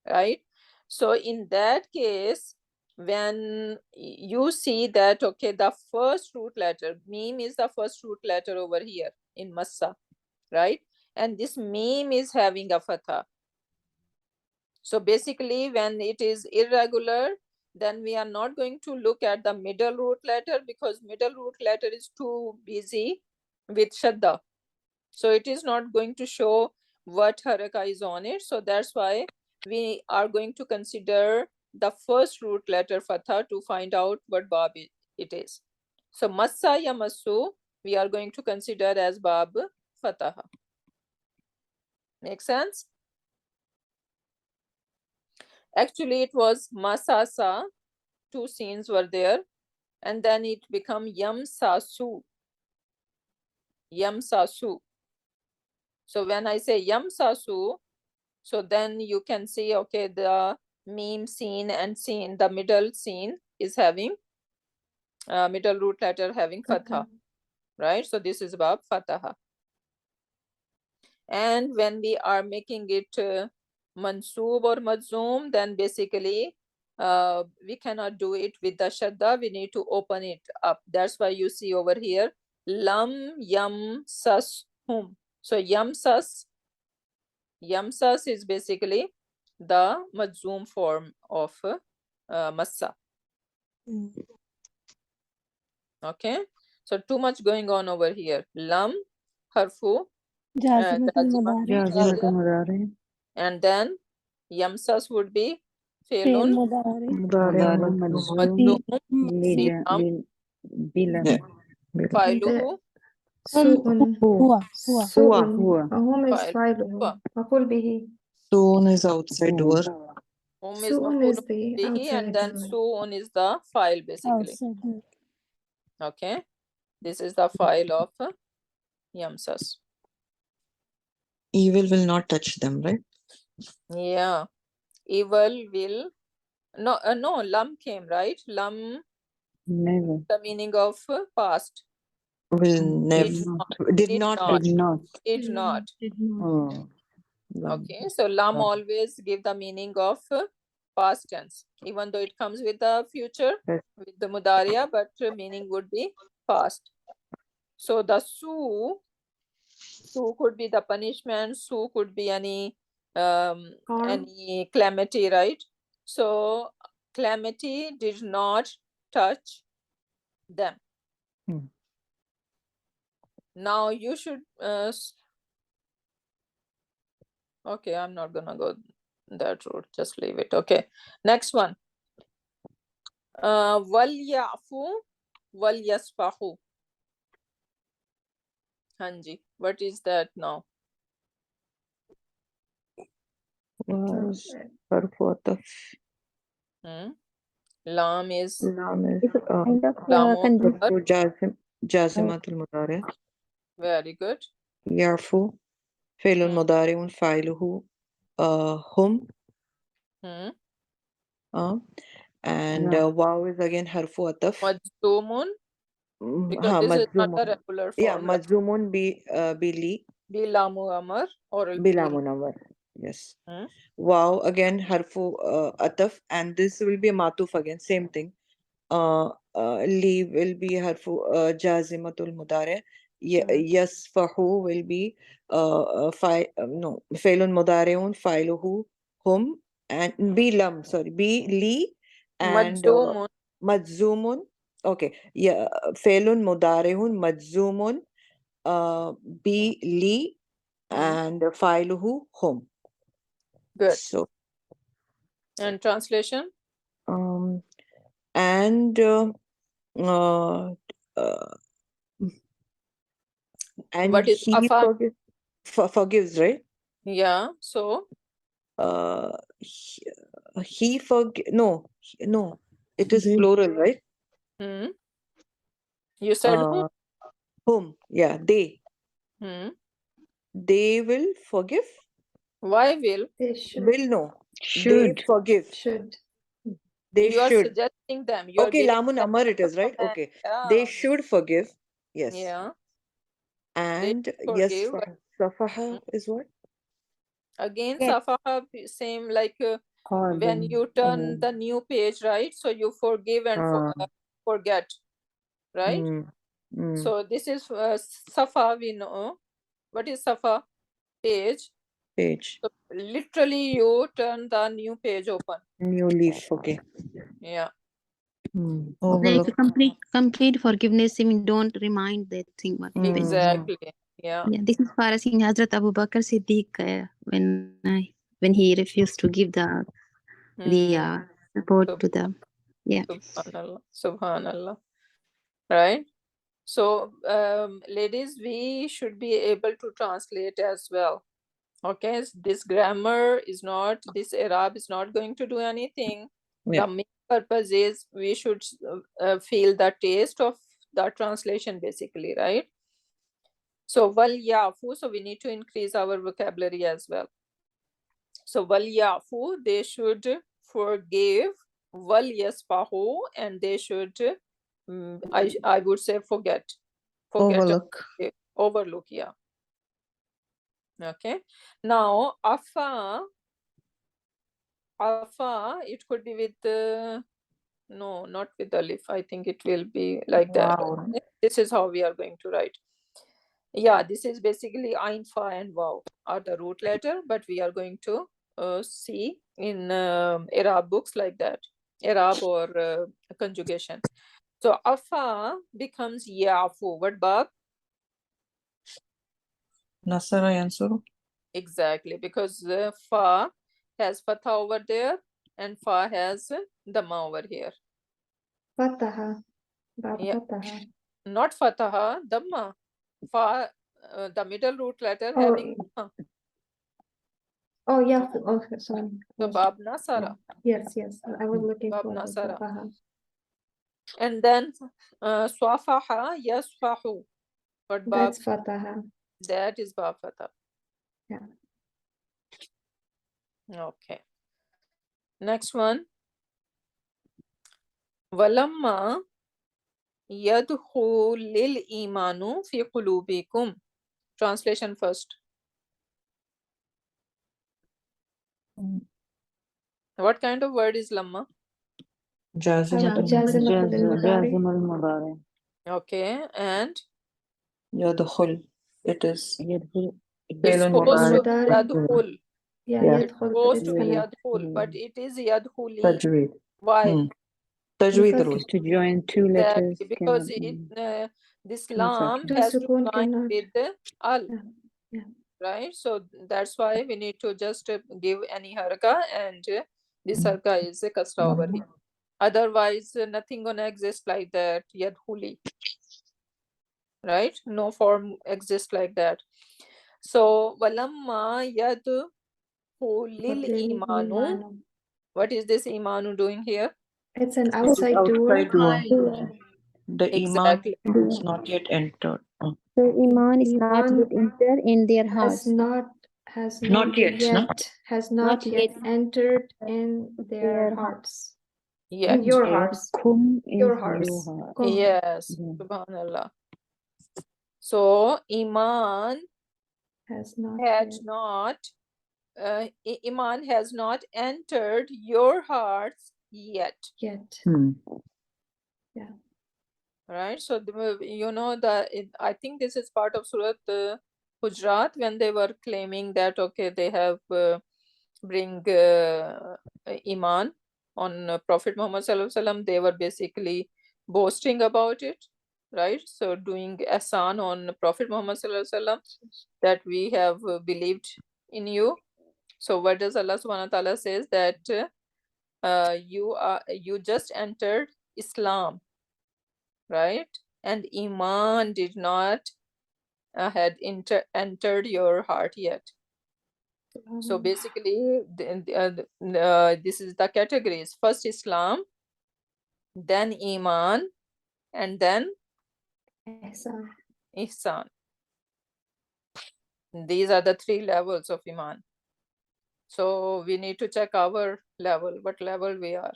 right? So in that case, when you see that, okay, the first root letter, meme is the first root letter over here in massa, right? And this meme is having a fatha. So basically, when it is irregular, then we are not going to look at the middle root letter because middle root letter is too busy with shadda. So it is not going to show what haraka is on it. So that's why we are going to consider the first root letter fatha to find out what bab it is. So massa ya masu, we are going to consider as bab fataha. Make sense? Actually, it was masasa, two scenes were there, and then it become yam sasu. Yam sasu. So when I say yam sasu, so then you can see, okay, the meme scene and scene, the middle scene is having middle root letter having fatha, right? So this is bab fataha. And when we are making it mansoob or majzoom, then basically we cannot do it with the shadda. We need to open it up. That's why you see over here lam yam sas hum. So yam sas is basically the majzoom form of massa. Okay, so too much going on over here. Lam harfu Jazimatul Mudari. and then yamsas would be failun Mudari. failuhu Su'un. Huwa. Su'un. Hum is Fa'il. fa'iluhu. Maf'ul bihi. Soon is outside door. Hum is Su'un maf'ul is the bihi and outside then door. su'un is the file basically. Okay, this is the file of yamsas. Evil will not touch them, right? Yeah, evil will no lam came, right? Lam, Never. the meaning of past. Will never Did not. Oh. Okay, so lam always give the meaning of past tense, even though it comes with the future, with the mudariya, but meaning would be past. So the su could be the punishment, su could be any calamity, right? So calamity did not touch them. Now you should okay, I'm not gonna go that route, just leave it. Okay, next one. Wal ya'fu wal yasfahu. Hanji, what is that now? Was harfu Lam is jazimatul mudari. Very good. Yarfu failun mudariun failuhu hum. And wow is again harfu ataf. Majzumun, because this is not the regular form. Yeah, majzumun bi Bilamu amar or bilamun amar. Yes. Wow again harfu ataf, and this will be a matuf again, same thing. Li will be harfu jazimatul mudari. Yasfahu will be failun mudariun failuhu hum, and bi li and majzumun. Okay, yeah, failun mudariun majzumun bi li and failuhu hum. Good. So and translation? And what is he Forgives, right? Yeah. So he no, it is They- plural, right? You said who? Whom? Yeah, they. They will forgive. Why will? They should. Will no. Should. They forgive. Should. They You are should. suggesting them. You are Okay, giving Lamun them Amar it is, right? command. Okay. Yeah. They should forgive. Yes. Yeah. And yes, forgive. Safaha is what? Again, Yes. Safaha, same like when you turn the new page, right? So you forgive and forget, right? So this is Safa, we know. What is Safa? Page. Page. So literally you turn the new page open. New leaf, okay. Yeah. Like Overlook. complete forgiveness, I mean, don't remind that thing. What it is. Exactly. Yeah. Yeah, this is Farasing Hazrat Abu Bakr Siddiq when he refused to give the support to the Subhanallah. Subhanallah. Right. So ladies, we should be able to translate as well. Okay, this grammar is not, this Arab is not going to do anything. Yeah. The main purpose is we should feel the taste of the translation basically, right? So wal yafu, so we need to increase our vocabulary as well. So wal yafu, they should forgive. Wal yasfahu, and they should I would say forget. Overlook. Overlook, yeah. Okay. Now afa, it could be with no, not with alif. I think it will be like that. Wow. Okay? This is how we are going to write. Yeah, this is basically ain, fa, and waw are the root letter, but we are going to see in Arab books like that, Arab or conjugation. So afa becomes yafu. What bab? Nasara Yansuru. Exactly, because fa has fatha over there and fa has dhamma over here. Fataha. Bab Yeah. fataha. Not fataha, dhamma. Fa, the middle root letter Oh. having dhamma. Oh, yeah. Okay, sorry. So bab nasara. Yes. I was looking Bab for the nasara. fataha. And then swafaha yasfahu. But bab, That's fataha. that is bab fatah. Yeah. Okay. Next one. Walamma yadkhulil imanu fi qulubikum. Translation first. What kind of word is lamma? Jazim al-Mudari. Okay, and Yadkhul. It is. it's supposed to be yadkhul. Yeah. It's supposed to be yadkhul, but it is yadkhuli. Tajweed. Why? Tajweed Because- rule. To join two letters. Exactly, because cannot this Two lam sections. has to Sukun join cannot. with the al, Yeah. right? So that's why we need to just give any haraka, and this haraka is a kasra over here. Otherwise, nothing gonna exist like that. Yadhuli, right? No form exists like that. So walamma yadhulil imanu. What is this imanu doing here? It's an outside door. The Exactly. Iman is not yet entered. So Iman is not Iman yet entered in their hearts. Has Not not yet, no? has not yet entered in their hearts. Yeah. In your hearts. Kum is Your hearts. Kum. Yes. Yeah. Subhanallah. So iman Has not had yet. not iman has not entered your hearts yet, right? So I think this is part of Surat Hujurat, when they were claiming that okay, they have bring iman on Prophet Muhammad Sallallahu Alaihi Wasallam. They were basically boasting about it, right? So doing ahsan on Prophet Muhammad Sallallahu Alaihi Wasallam, that we have believed in you. So what does Allah Subhanahu wa Taala says, that you just entered Islam, right? And iman did not had entered your heart yet. So basically, this is the categories. First Islam, then Iman, and then Ihsan. These are the 3 levels of Iman. So we need to check our level, what level we are.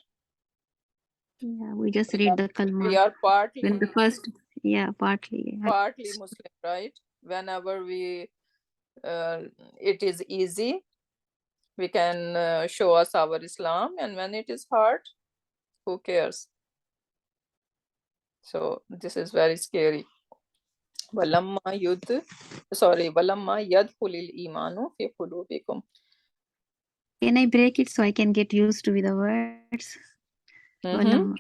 Yeah, we just read the kalma. We are partly When the first, yeah, partly. Partly Muslim, right? Whenever we, it is easy, we can show us our Islam, and when it is hard, who cares? So this is very scary. Walamma yadkhulil imanu fi qulubikum. Can I break it so I can get used to the words? Walamma.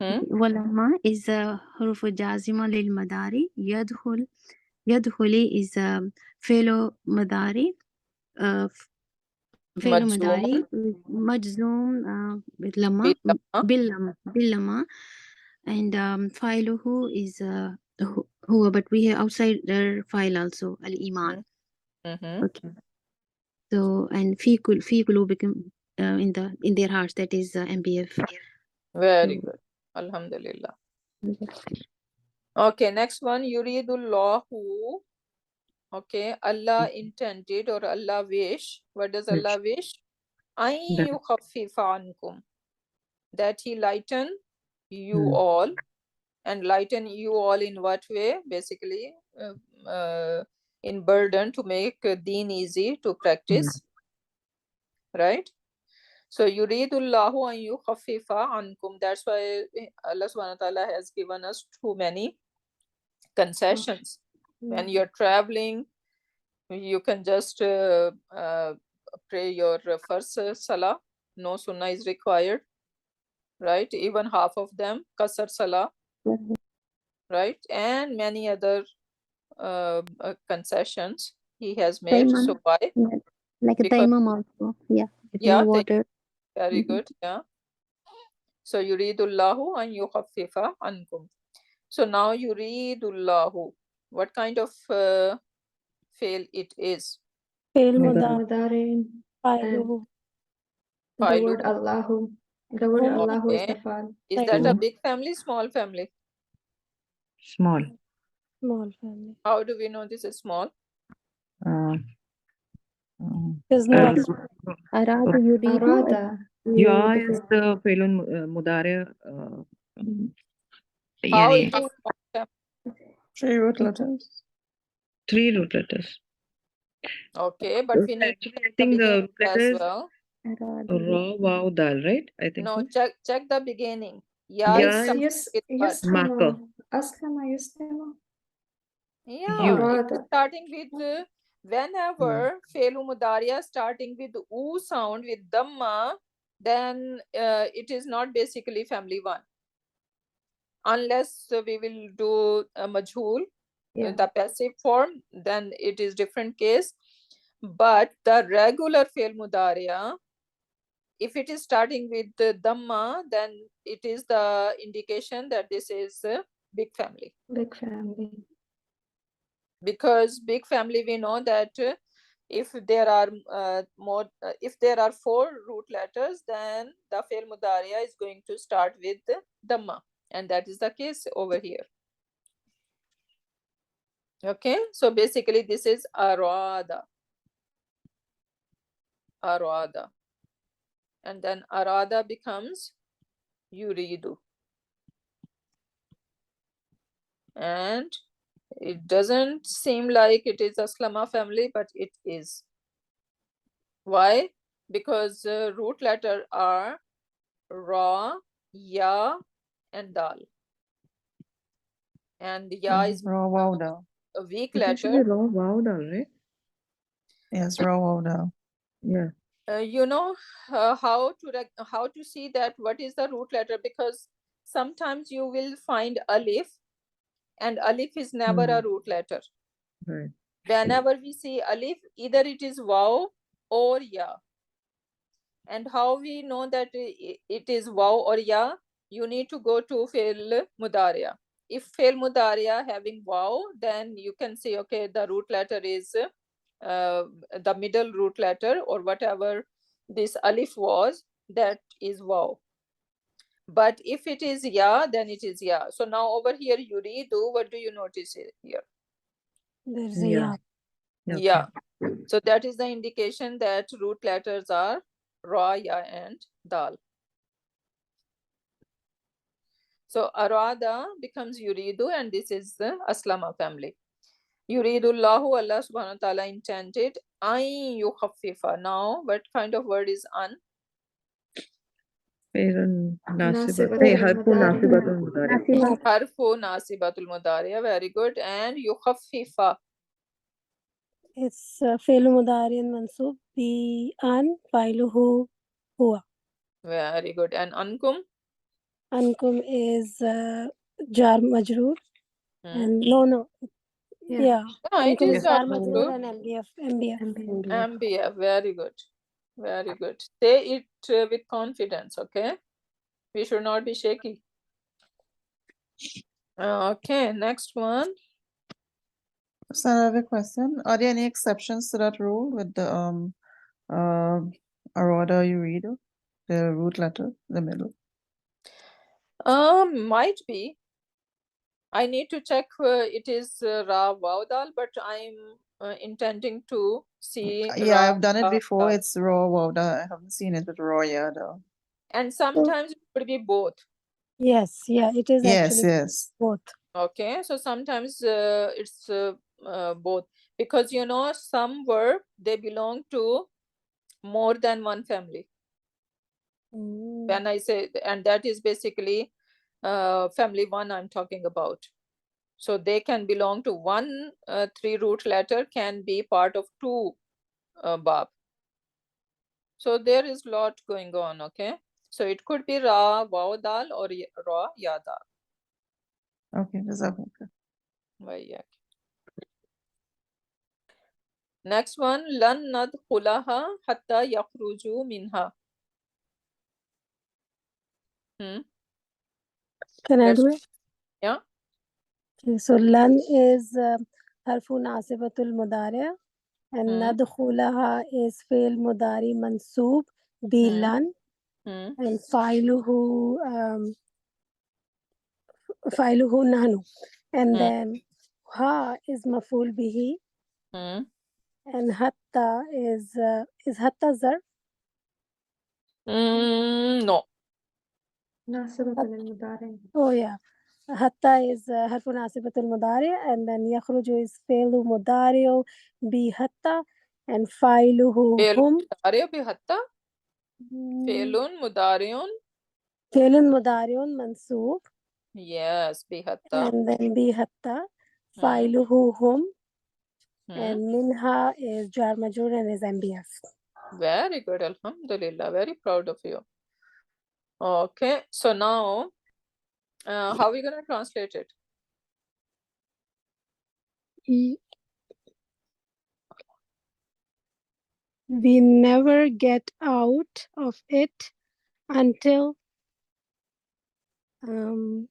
Walamma is a hurufu jazima lil madari. Yadkhuli is a fellow madari. Fellow madari. Majzoom with lama. Bil lama. And filuhu is huwa, but we have outside their file also al iman. Okay. So and fi qulubikum in their hearts, that is MBF. Very good. Alhamdulillah. Okay, next one. Yuridullahu. Okay, Allah intended or Allah wish. What does Allah wish? An yukhaffifa ankum. That He lighten you all. And lighten you all in what way? Basically, in burden, to make deen easy to practice. Right? So yuridullahu an yukhaffifa ankum. That's why Allah subhanahu wa ta'ala has given us too many concessions. When you're traveling, you can just pray your first salah. No sunnah is required. Right? Even half of them, qasr salah. Right? And many other concessions He has made. Taimam. So why? Yeah. Like a taimam also. Yeah. Yeah, water. Very good. Yeah. So yuridullahu an yukhaffifa ankum. So now yuridullahu. What kind of fail it is? Fail mudari. The word Allahu. The word Allahu is the fail. Is that a big family, small family? Small. Small family. How do we know this is small? There's no Arada yuridu. Arada. Yeah, is the failun mudare. How it is? 3 root letters. 3 root letters. Okay, but we need Actually, I think the letters as well. Ra, Wow, Dal, right? I think. No, so. check the beginning. Yeah, Marker. Aslama yuslimu. Yeah, it's starting with whenever Felu Mudariya starting with U sound with Dhamma, then it is not basically family 1. Unless we will do a Majhul, the passive form, then it is different case. But the regular Felu Mudariya, if it is starting with the Dhamma, then it is the indication that this is a big family. Big family. Because big family, we know that if there are if there are 4 root letters, then the Fail Mudariya is going to start with Dhamma, and that is the case over here. Okay, so basically this is Arada. Arada. And then Arada becomes Yuridu. And it doesn't seem like it is Aslama family, but it is. Why? Because root letter are Ra, Ya, and Dal. And Ya is Ra, Wow, Dal. A weak letter. Ra, Wow, Dal, right? Yes, Ra, Wow, Dal. Yeah. You know how to see that what is the root letter, because sometimes you will find Alif, and Alif is never a root letter. Right. Whenever we see Alif, either it is Waw or Ya. And how we know that it is Waw or Ya? You need to go to Fi'l Mudariya. if fail mudariya having wow, then you can say, okay, the root letter is the middle root letter, or whatever this alif was, that is wow. But if it is ya, then it is ya. So now over here, yuridu, what do you notice here? There's a ya. Yeah. So that is the indication that root letters are ra, ya, and dal. So arada becomes yuridu, and this is the aslama family. Yuridullahu, Allah subhanahu wa ta'ala intended, an yukhaffifa. Now, what kind of word is an? Harfu nasibatul mudariya. Very good. And yukhaffifa. It's fi'l mudari mansub bi an fa'iluhu huwa. Very good. And ankum? Ankum is jar majroor. And no. Yeah. It is jar majroor and MBF. MBF. Very good. Very good. Say it with confidence, okay? We should not be shaky. Okay, next one. So I have a question. Are there any exceptions to that rule with the arada yuridu, the root letter, the middle? Might be. I need to check it is ra waw dal, but I'm intending to see. Yeah, I've done it before. It's raw waw dal. I haven't seen it with raw ya dal. And sometimes it could be both. Yes, yeah, it is actually both. Okay, so sometimes it's both, because you know some verb, they belong to more than one family. When I say, and that is basically family one I'm talking about. So they can belong to one 3 root letter, can be part of 2 bab. So there is lot going on, okay? So it could be ra waw dal or ra ya dal. Okay, that's okay. Next one, lan nadkhulaha hatta yakhruju minha. Can I do it? Yeah. Okay, so lan is harfu nasibatul mudari, and nadkhulaha is fi'l mudari mansub bi lan, and fa'iluhu nahnu, and then ha is maf'ul bihi, and hatta is hatta zarf? No. Oh yeah. Hatta is harfu nasibatul mudari, and then yakhruju is fi'lu mudari bi hatta, and fa'iluhu hum. Mudari bi hatta? Fi'lun mudariun? Fi'lun mudariun mansub. Yes, bi hatta. And then bi hatta. Fa'iluhu hum. And minha is jar majroor and is MBF. Very good, alhamdulillah. Very proud of you. Okay, so now how are we going to translate it? We never get out of it until no,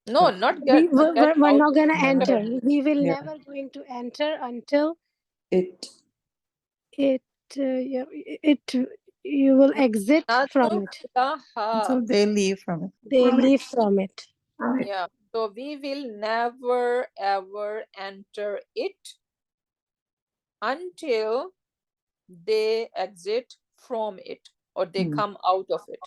not get. We're not going to enter. We will never going to enter until you will exit from it. So they leave from it. They leave from it. Yeah. So we will never ever enter it until they exit from it, or they come out of it.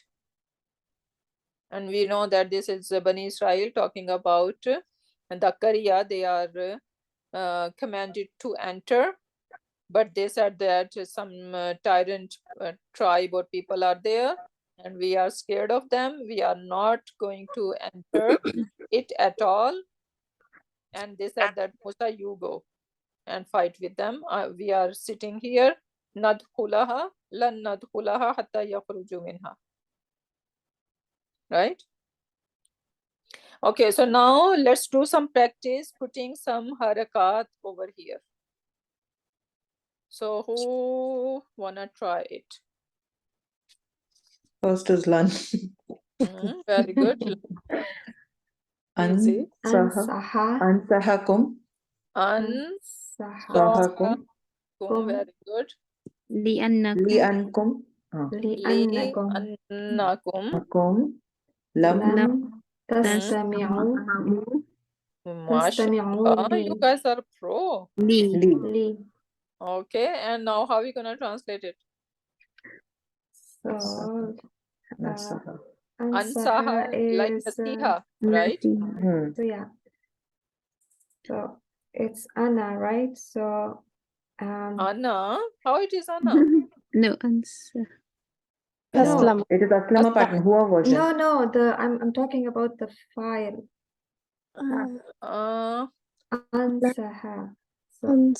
And we know that this is Bani Israel talking about the Qariya. They are commanded to enter, but they said that some tyrant tribe or people are there, and we are scared of them. We are not going to enter it at all. And they said that, Musa, you go and fight with them. We are sitting here. Nadkhulaha, lan nadkhulaha hatta yakhruju minha. Right? Okay, so now let's do some practice putting some harakat over here. So who wanna try it? First is lan. Very good. Easy. Ansaha. Ansahakum. Ansahakum. Very good. لأنكم Li'ankum. لأنكم Li'annakum. لم تستمعوا MashaAllah, you لي guys are pro. لي. Okay, and now how are we gonna translate it? So Nasaha. Ansaha, like is nasiha, right? so yeah. So it's Anna, right? So Anna, how it is Anna? no answer. no, It is Aslama pattern. Hua version. no, I'm talking about the file. Ansaha. So,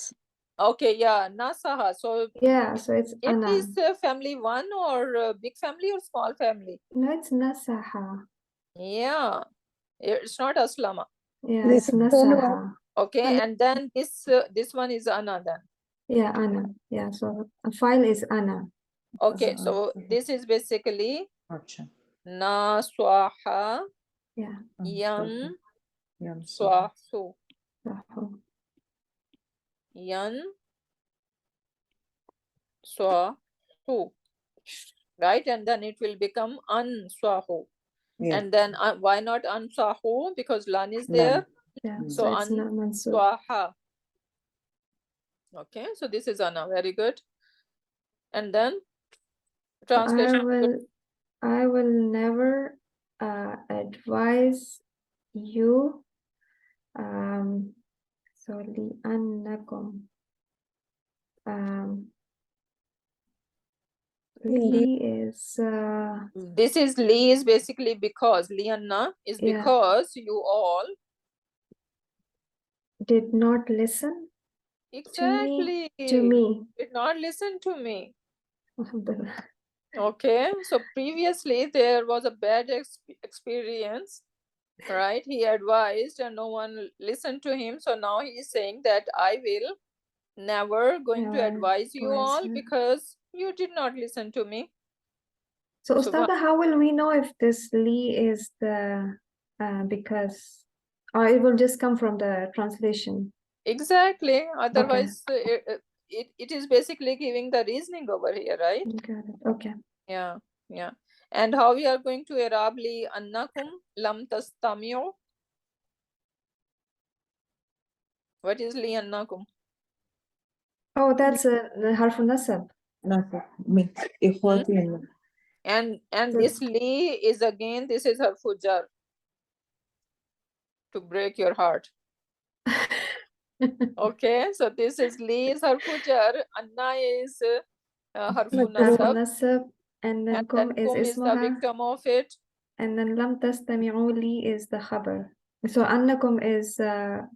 Okay, yeah, Nasaha. So yeah, so it's it Anna. is family one or big family or small family? No, it's Nasaha. Yeah, it's not Aslama. Yeah, it's Nasaha. Okay, and then this one is Anna then. Yeah, Anna. Yeah, so a file is Anna. Okay, so this is basically Acha. Naswaha Yeah. Yam Yam Swahu. Sahu. Yan Swahu. Right, and then it will become Answahu. Yeah. And then why not Ansahu? Because Lan is there. Yeah, So it's not Mansur. Answaha. Okay, so this is Anna. Very good. And then translation. I will never advise you so لأنكم Li is this is Li is basically because Lianna is Yeah. because you all did not listen exactly to me. did not listen to me. Alhamdulillah. Okay, so previously there was a bad experience, right? He advised and no one listened to him. So now he is saying that I will never going to advise you all because you did not listen to me. So Ustada, how will we know if this Li is the because or it will just come from the translation? Exactly. Otherwise, it is basically giving the reasoning over here, right? Got it. Okay. Yeah, yeah. And how we are going to Arab li annakum lam tastami'u? What is li annakum? Oh, that's a harfun nasab. Nasab. Me. Ikhwati and me. And this li is again, this is harfu jar to break your heart. Okay, so this is li is harfu jar, anna is harfu nasab, and then kum is is the ismuha, victim of it. and then lam tastami'u li is the khabar. So annakum is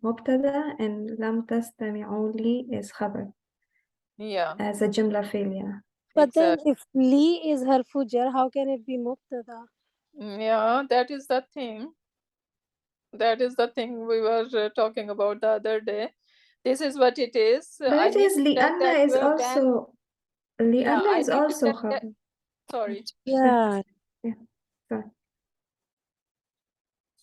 mubtada and lam tastami'u li is khabar. Yeah. As a jumla fi'liya. But then if li is harfu jar, how can it be mubtada? Yeah, that is the thing. That is the thing we were talking about the other day. This is what it is. But it is li'anna is also li'anna is also khabar. Sorry. Yeah. Yeah. Sorry.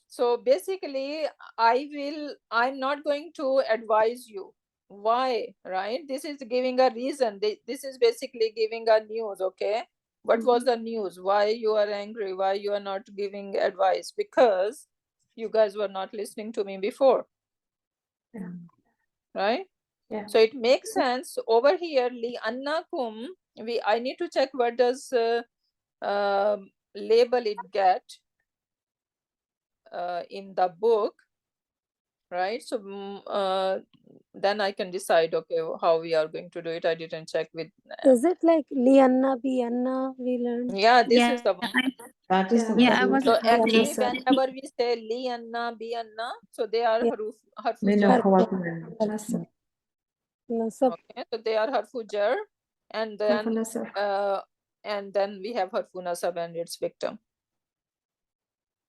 So basically, I'm not going to advise you. Why, right? This is giving a reason. This is basically giving a news, okay? What was the news? Why you are angry? Why you are not giving advice? Because you guys were not listening to me before. Yeah. Right? Yeah. So it makes sense over here. Li annakum. I need to check what does label it get in the book, right? So then I can decide, okay, how we are going to do it. I didn't check with. Is it like lianna, bianna? We learned. Yeah, this is the one. That is the Yeah, one. I was So saying. actually, whenever we say li anna, bi anna, so they are harfu Me jar. no Nasab. Okay, so they are harfu jar, and then we have harfu nasab and its victim.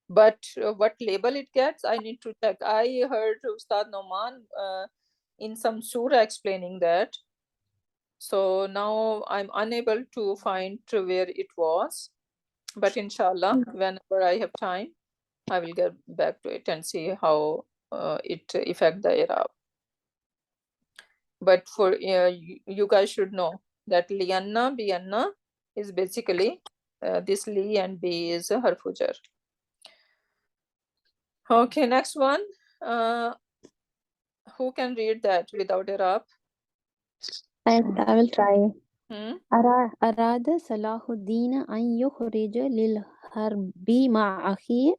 But what label it gets, I need to check. I heard Ustad Noman in some surah explaining that. So now I'm unable to find where it was. But inshallah, whenever I have time, I will get back to it and see how it affect the Arab. But for you guys should know that lianna, bianna is basically this li and bi is a harfu jar. Okay, next one. Who can read that without Arab? I will try. Hmm? أراد صلاح الدين أن يخرج للحرب مع أخيه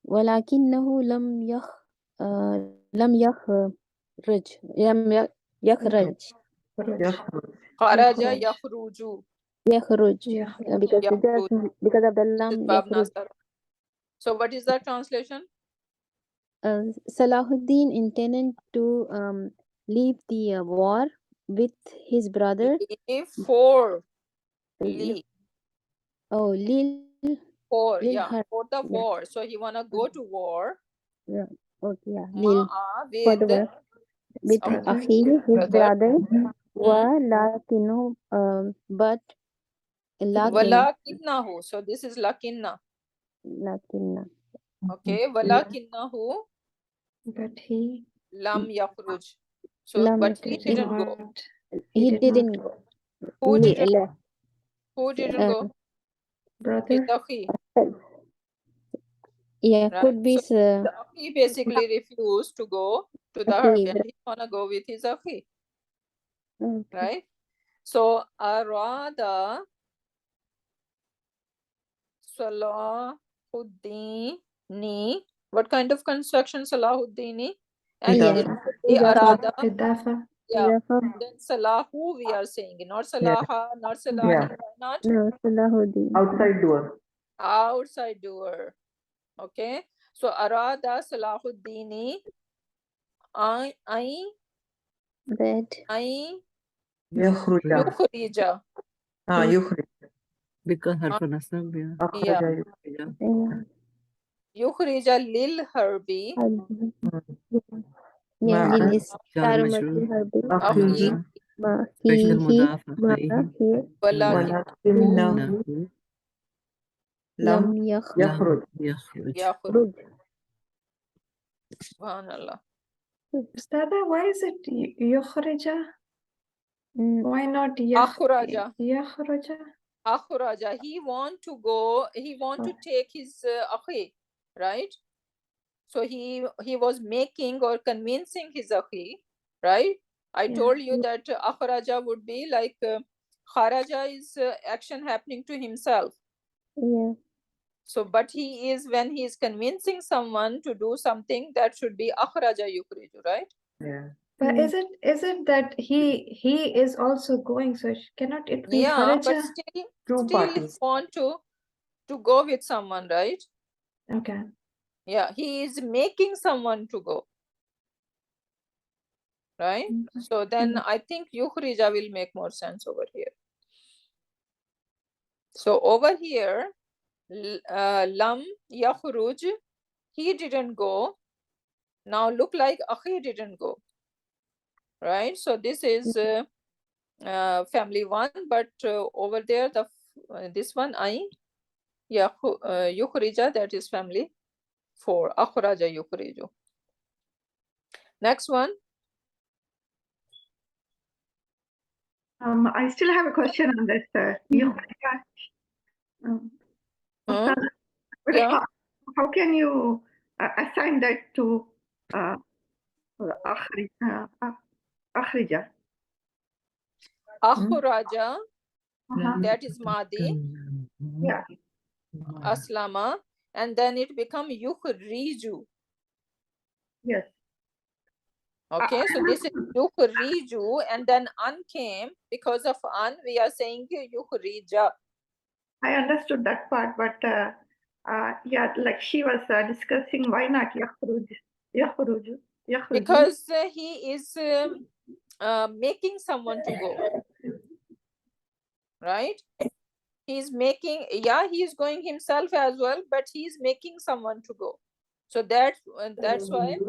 ولكنه لم يخرج خرج يخرج because of the lam Bab يخرج. Nasar. So what is the translation? Salahuddin intended to leave the war with his brother. For Li. Oh, Lil. For Lil yeah, Har- for the yeah. war. So he wanna go to war. Yeah. Okay, yeah. Lil. For the With war. With Akhi, his brother. Walakinu, but Walakinnahu. So this is lakinna. Lakinna. Okay, walakinnahu. But he Lam yakhruj. So but he didn't go. He didn't go. Who didn't go? Who didn't go? Brother. His akhi. Yeah, Right? could be. So the akhi basically refused to go to the harb and he wanna go with his akhi. Okay. Right? So arada Salahuddini. What kind of construction Salahuddini? And it could be arada. Yeah. Then Salahu we are saying, not Salaha, not Salahi, why not? No, Salahuddin. Outside door. Outside door. Okay. So arada Salahuddini. Yukhrija. Yukhrij. Because harfu nasab, Yeah. Yukhrija lil harbi. Yeah, Lil is majroor. Harbi. Special mudaf Walakinahu Lam yakhruj. yakhruj. Subhanallah. Ustada, why is it yukhrija? Why not Akhraja. yakhraja? Akhraja. He want to go, he want to take his akhi, right? So he was making or convincing his akhi, right? I told you that akhraja would be like kharaja is action happening to himself. Yeah. So, but he is, when he is convincing someone to do something, that should be akhraja yukhriju, right? Yeah. But is it that he is also going? So cannot it be Yeah, but kharaja? still he want to go with someone, right? Okay. Yeah, he is making someone to go, right? So then I think yukhrija will make more sense over here. So over here, lam yakhruj, he didn't go. Now look like akhi didn't go, right? So this is family 1, but over there the this one yukhrija, that is family 4. Akhraja yukhriju. Next one. I still have a question on this. How can you assign that to akhrija? Akhraja, that is Madi. Yeah. Aslama, and then it become yukhriju. Yes. Okay, so this is yukhriju, and then an came. Because of an, we are saying yukhrija. I understood that part, but yeah, like she was discussing, why not yakhruj? Because he is making someone to go, right? He's making, he is going himself as well, but he's making someone to go. So that's why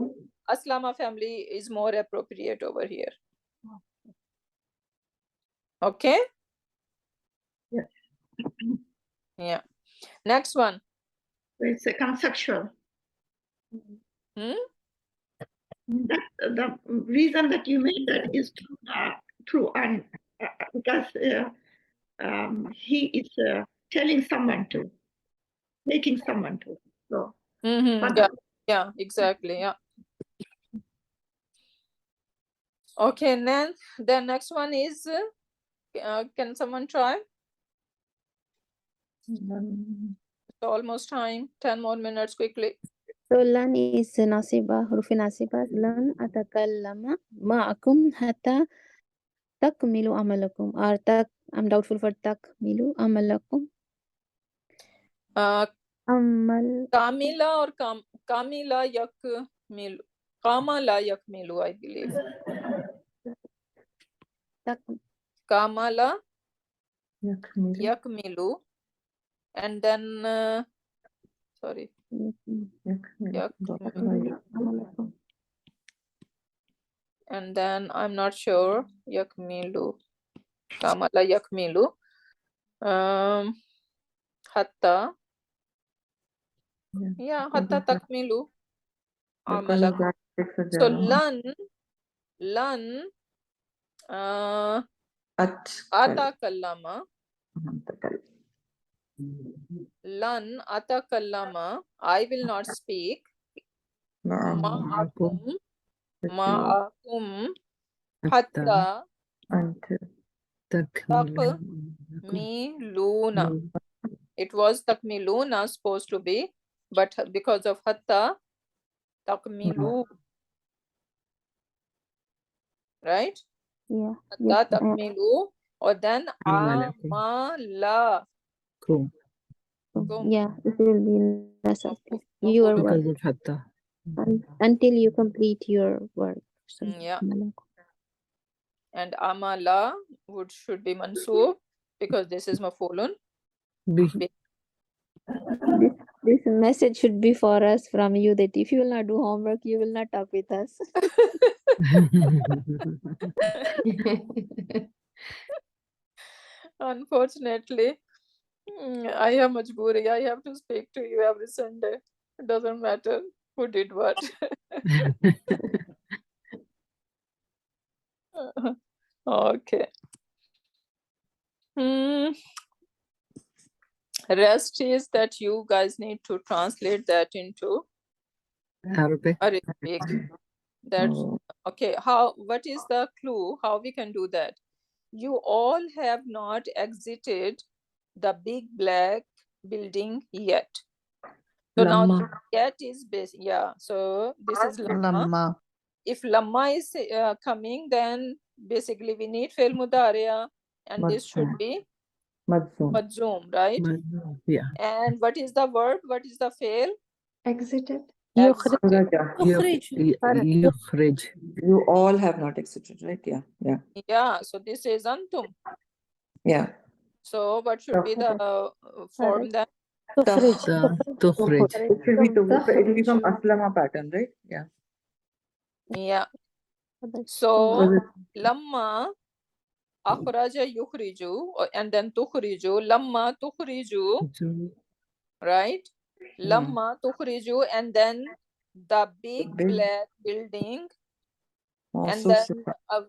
Aslama family is more appropriate over here. Okay. Yes. Yeah. Next one. It's a conceptual. That the reason that you made that is true, and because he is telling someone to, making someone to. So, Yeah, exactly. Yeah. Okay, and then the next one is, can someone try? It's almost time. 10 more minutes quickly. So lan is nasiba, حروف ناسبة. لن أتكلم معكم حتى تكملوا عملكم. Or I'm doubtful for تكملوا عملكم. عمل. Kamila or Kamila yakmilu. Kamala yakmilu, I believe. Kamala yakmilu. And then, sorry. Yakmilu. And then I'm not sure. Yakmilu. Kamala yakmilu. Hatta. Yeah, hatta takmilu. Amalakum. So lan atakallama. Lan atakallama. I will not speak. Ma'akum. Ma'akum. Hatta takmiluna. It was takmiluna supposed to be, but because of hatta, takmilu. Right? Yeah. Hatta takmilu. Or then amala. Yeah, it will be necessary. Your work. Until you complete your work. Yeah. And amala should be mansoob because this is mafulun. This message should be for us from you, that if you will not do homework, you will not talk with us. Unfortunately, I have majboori. I have to speak to you every Sunday. It doesn't matter who did what. Okay. Rest is that you guys need to translate that into Arabic. That's okay. What is the clue? How we can do that? You all have not exited the big black building yet. So now yet is base. Yeah. So this is lamma. If lamma is coming, then basically we need fail mudariya, and this should be majzoom, right? Yeah. And what is the verb? What is the fail? Exited. يخرج. You all have not exited, right? Yeah. Yeah. Yeah. So this is antum. Yeah. So what should be the form then? تخرج. It will be from aslama pattern, right? Yeah. Yeah. So lamma akhraja yukhriju, and then tukhriju, lamma tukhriju, right? Lamma tukhriju, and then the big black building, and then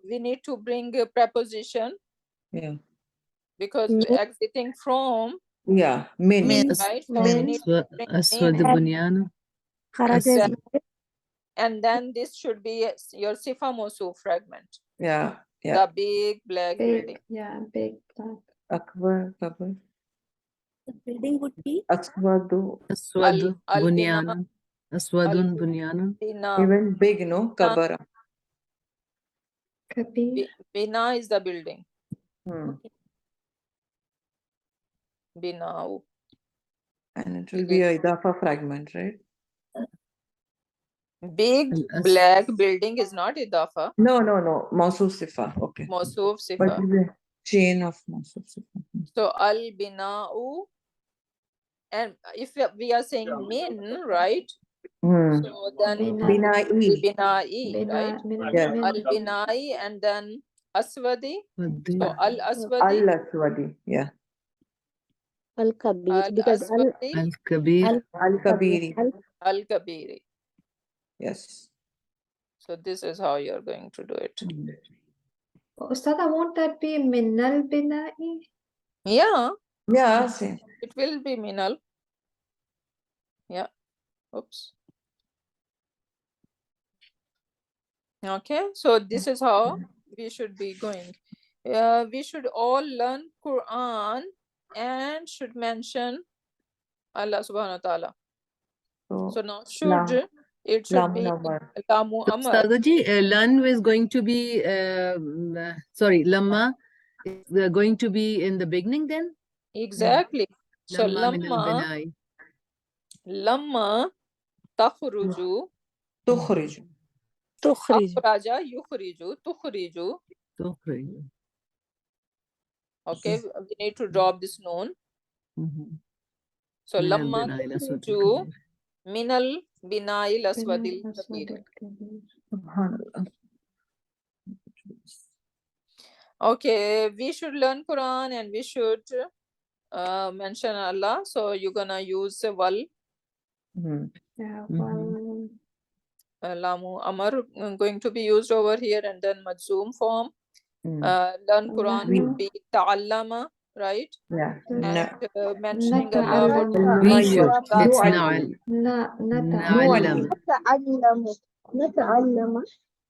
we need to bring a preposition. Yeah. Because we're exiting from. Yeah. Min. Right? So we need to bring Aswad exactly. And then this should be your sifa mawsuf fragment. Yeah. Yeah. The big black building. Yeah, big black. Akbar, Kabir. The building would be Aswadu. Bunyan. Aswadun Bunyan. Even big, no? Kabara. Bina is the building. Bina'u. And it will be a idafa fragment, right? Big black building is not idafa. No. Mawsuf sifa. Okay. Mawsuf sifa. But it's a chain of mawsuf sifa. So al bina'u. And if we are saying min, right? So then bina'i, right? Yes. Al bina'i, and then aswadi. So al aswadi. Al aswadi. Yeah. Al kabir, because al-Aswadi. Al-Kabir. Al-Kabiri. Al-Kabiri. Yes. So this is how you're going to do it. Ustada, won't that be minal bina'i? Yeah. Yeah, same. It will be minal. Yeah. Oops. Okay. So this is how we should be going. We should all learn Quran and should mention Allah subhanahu wa ta'ala. So now should, it should be Lamu Amar. Ustadaji, Lan is going to be, sorry, Lamma is going to be in the beginning then? Exactly. So Lamma min Lamma, al-bina'i. Lamma takhruju, Tukhriju. akhraja yukhriju, tukhriju. Tukhriju. Okay, we need to drop this noon. So Min Lamma al-bina'i al-aswad tukhruju al-kabir. minal bina'il aswadil kabir. Subhanallah. Okay, we should learn Quran and we should mention Allah. So you're gonna use wal. Yeah, well, Lamu Amar going to be used over here, and then Majzoom form. Learn Quran should be Ta'allama, right? Yeah. And mentioning Allah would We should. It's Nu'allim. na'al. نتعلم نتعلم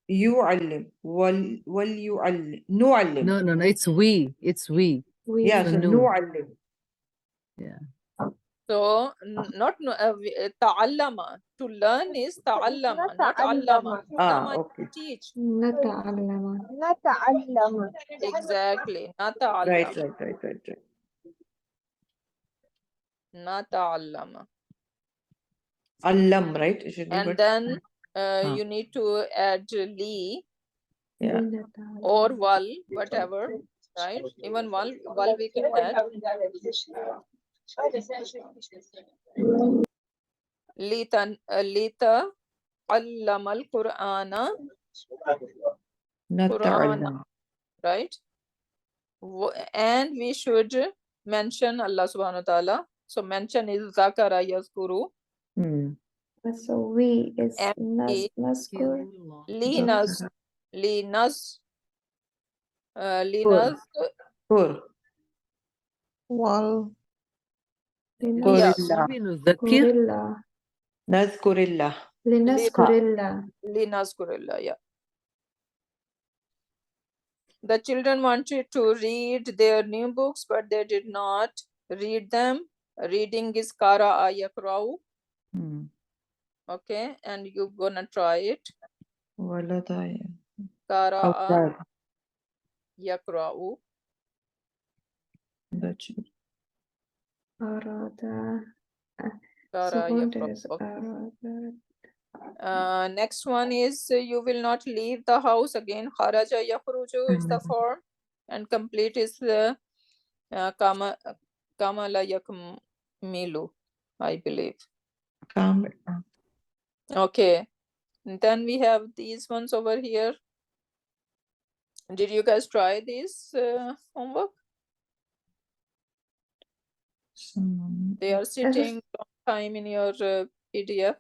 يعلم wal yu'allim. Nu'allim. No, it's we. It's we. Yeah, So so no. nu'allim. Yeah. So not ta'allama. To learn is ta'allama, not allama. Allama is Okay. to teach. نتعلم. نتعلم Exactly. Na Right. ta'allama. Na ta'allama. Allam, right? It should be, And but then you need to add li yeah. or wal, whatever, right? Even wal we can add. Lita allamal Qur'ana. Nata'allam. Right? And we should mention Allah subhanahu wa ta'ala. So mention is zakara yazkuru. So we is naskur. Linas. Wal. Yeah. Kurilla. Nazkurillah. Linaskurilla. Yeah. The children wanted to read their new books, but they did not read them. Reading is Qara'a yakra'u. Okay, and you're gonna try it. Qara'a yakra'u. Next one is you will not leave the house again. Kharaja yakhruju is the form, and complete is the kamala yakmilu, I believe. Okay, and then we have these ones over here. Did you guys try this homework? They are sitting long time in your PDF.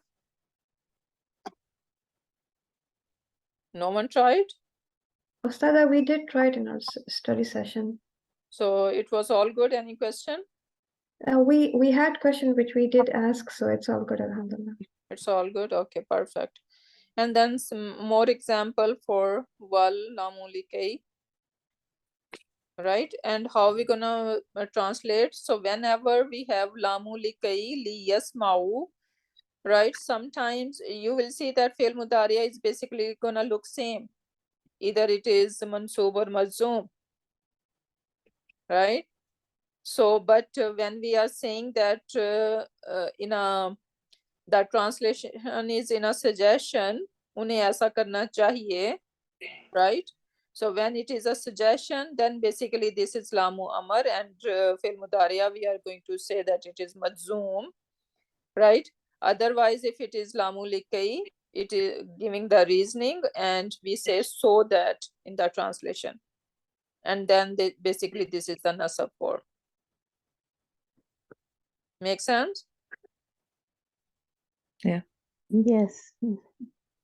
No one tried? Ustada, we did try it in our study session. So it was all good. Any question? We had questions which we did ask, so it's all good, alhamdulillah. It's all good. Okay, perfect. And then some more example for wal lamulikai. Right, and how we gonna translate? So whenever we have lamulikai li yasma'u, right, sometimes you will see that fi'l mudariya is basically gonna look same. Either it is mansub or majzoom, right? So but when we are saying that the translation is in a suggestion, unhe aisa karna chahiye, right? So when it is a suggestion, then basically this is lamu amar, and fi'l mudariya we are going to say that it is majzoom, right? Otherwise, if it is lamu likai, it is giving the reasoning, and we say so that in the translation, and then basically this is the nasab form. Make sense? Yeah. Yes.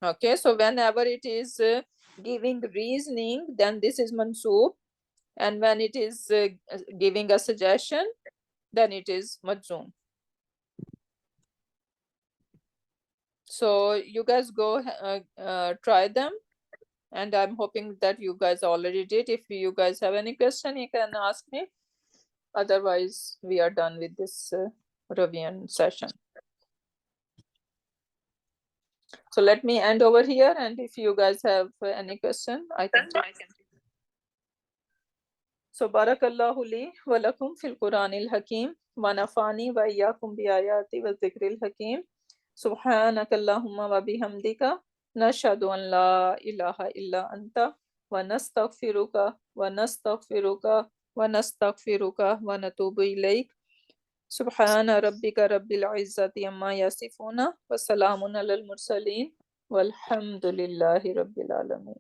Okay, so whenever it is giving reasoning, then this is mansoob. And when it is giving a suggestion, then it is majzoom. So you guys go try them. And I'm hoping that you guys already did. If you guys have any question, you can ask me. Otherwise, we are done with this revision session. So let me end over here. And if you guys have any question, I can take. So barakallahu li wa lakum fil Quranil Hakim wa nafani wa iyyakum bi ayati wa dhikril hakim. Subhanakallahumma wa bihamdika nashhadu an la ilaha illa anta wa nastaghfiruka wa nastaghfiruka wa nastaghfiruka wa natubu ilayk. Subhana rabbika rabbil izzati amma yasifuna wa salamun alal mursalin walhamdulillahi rabbil alamin.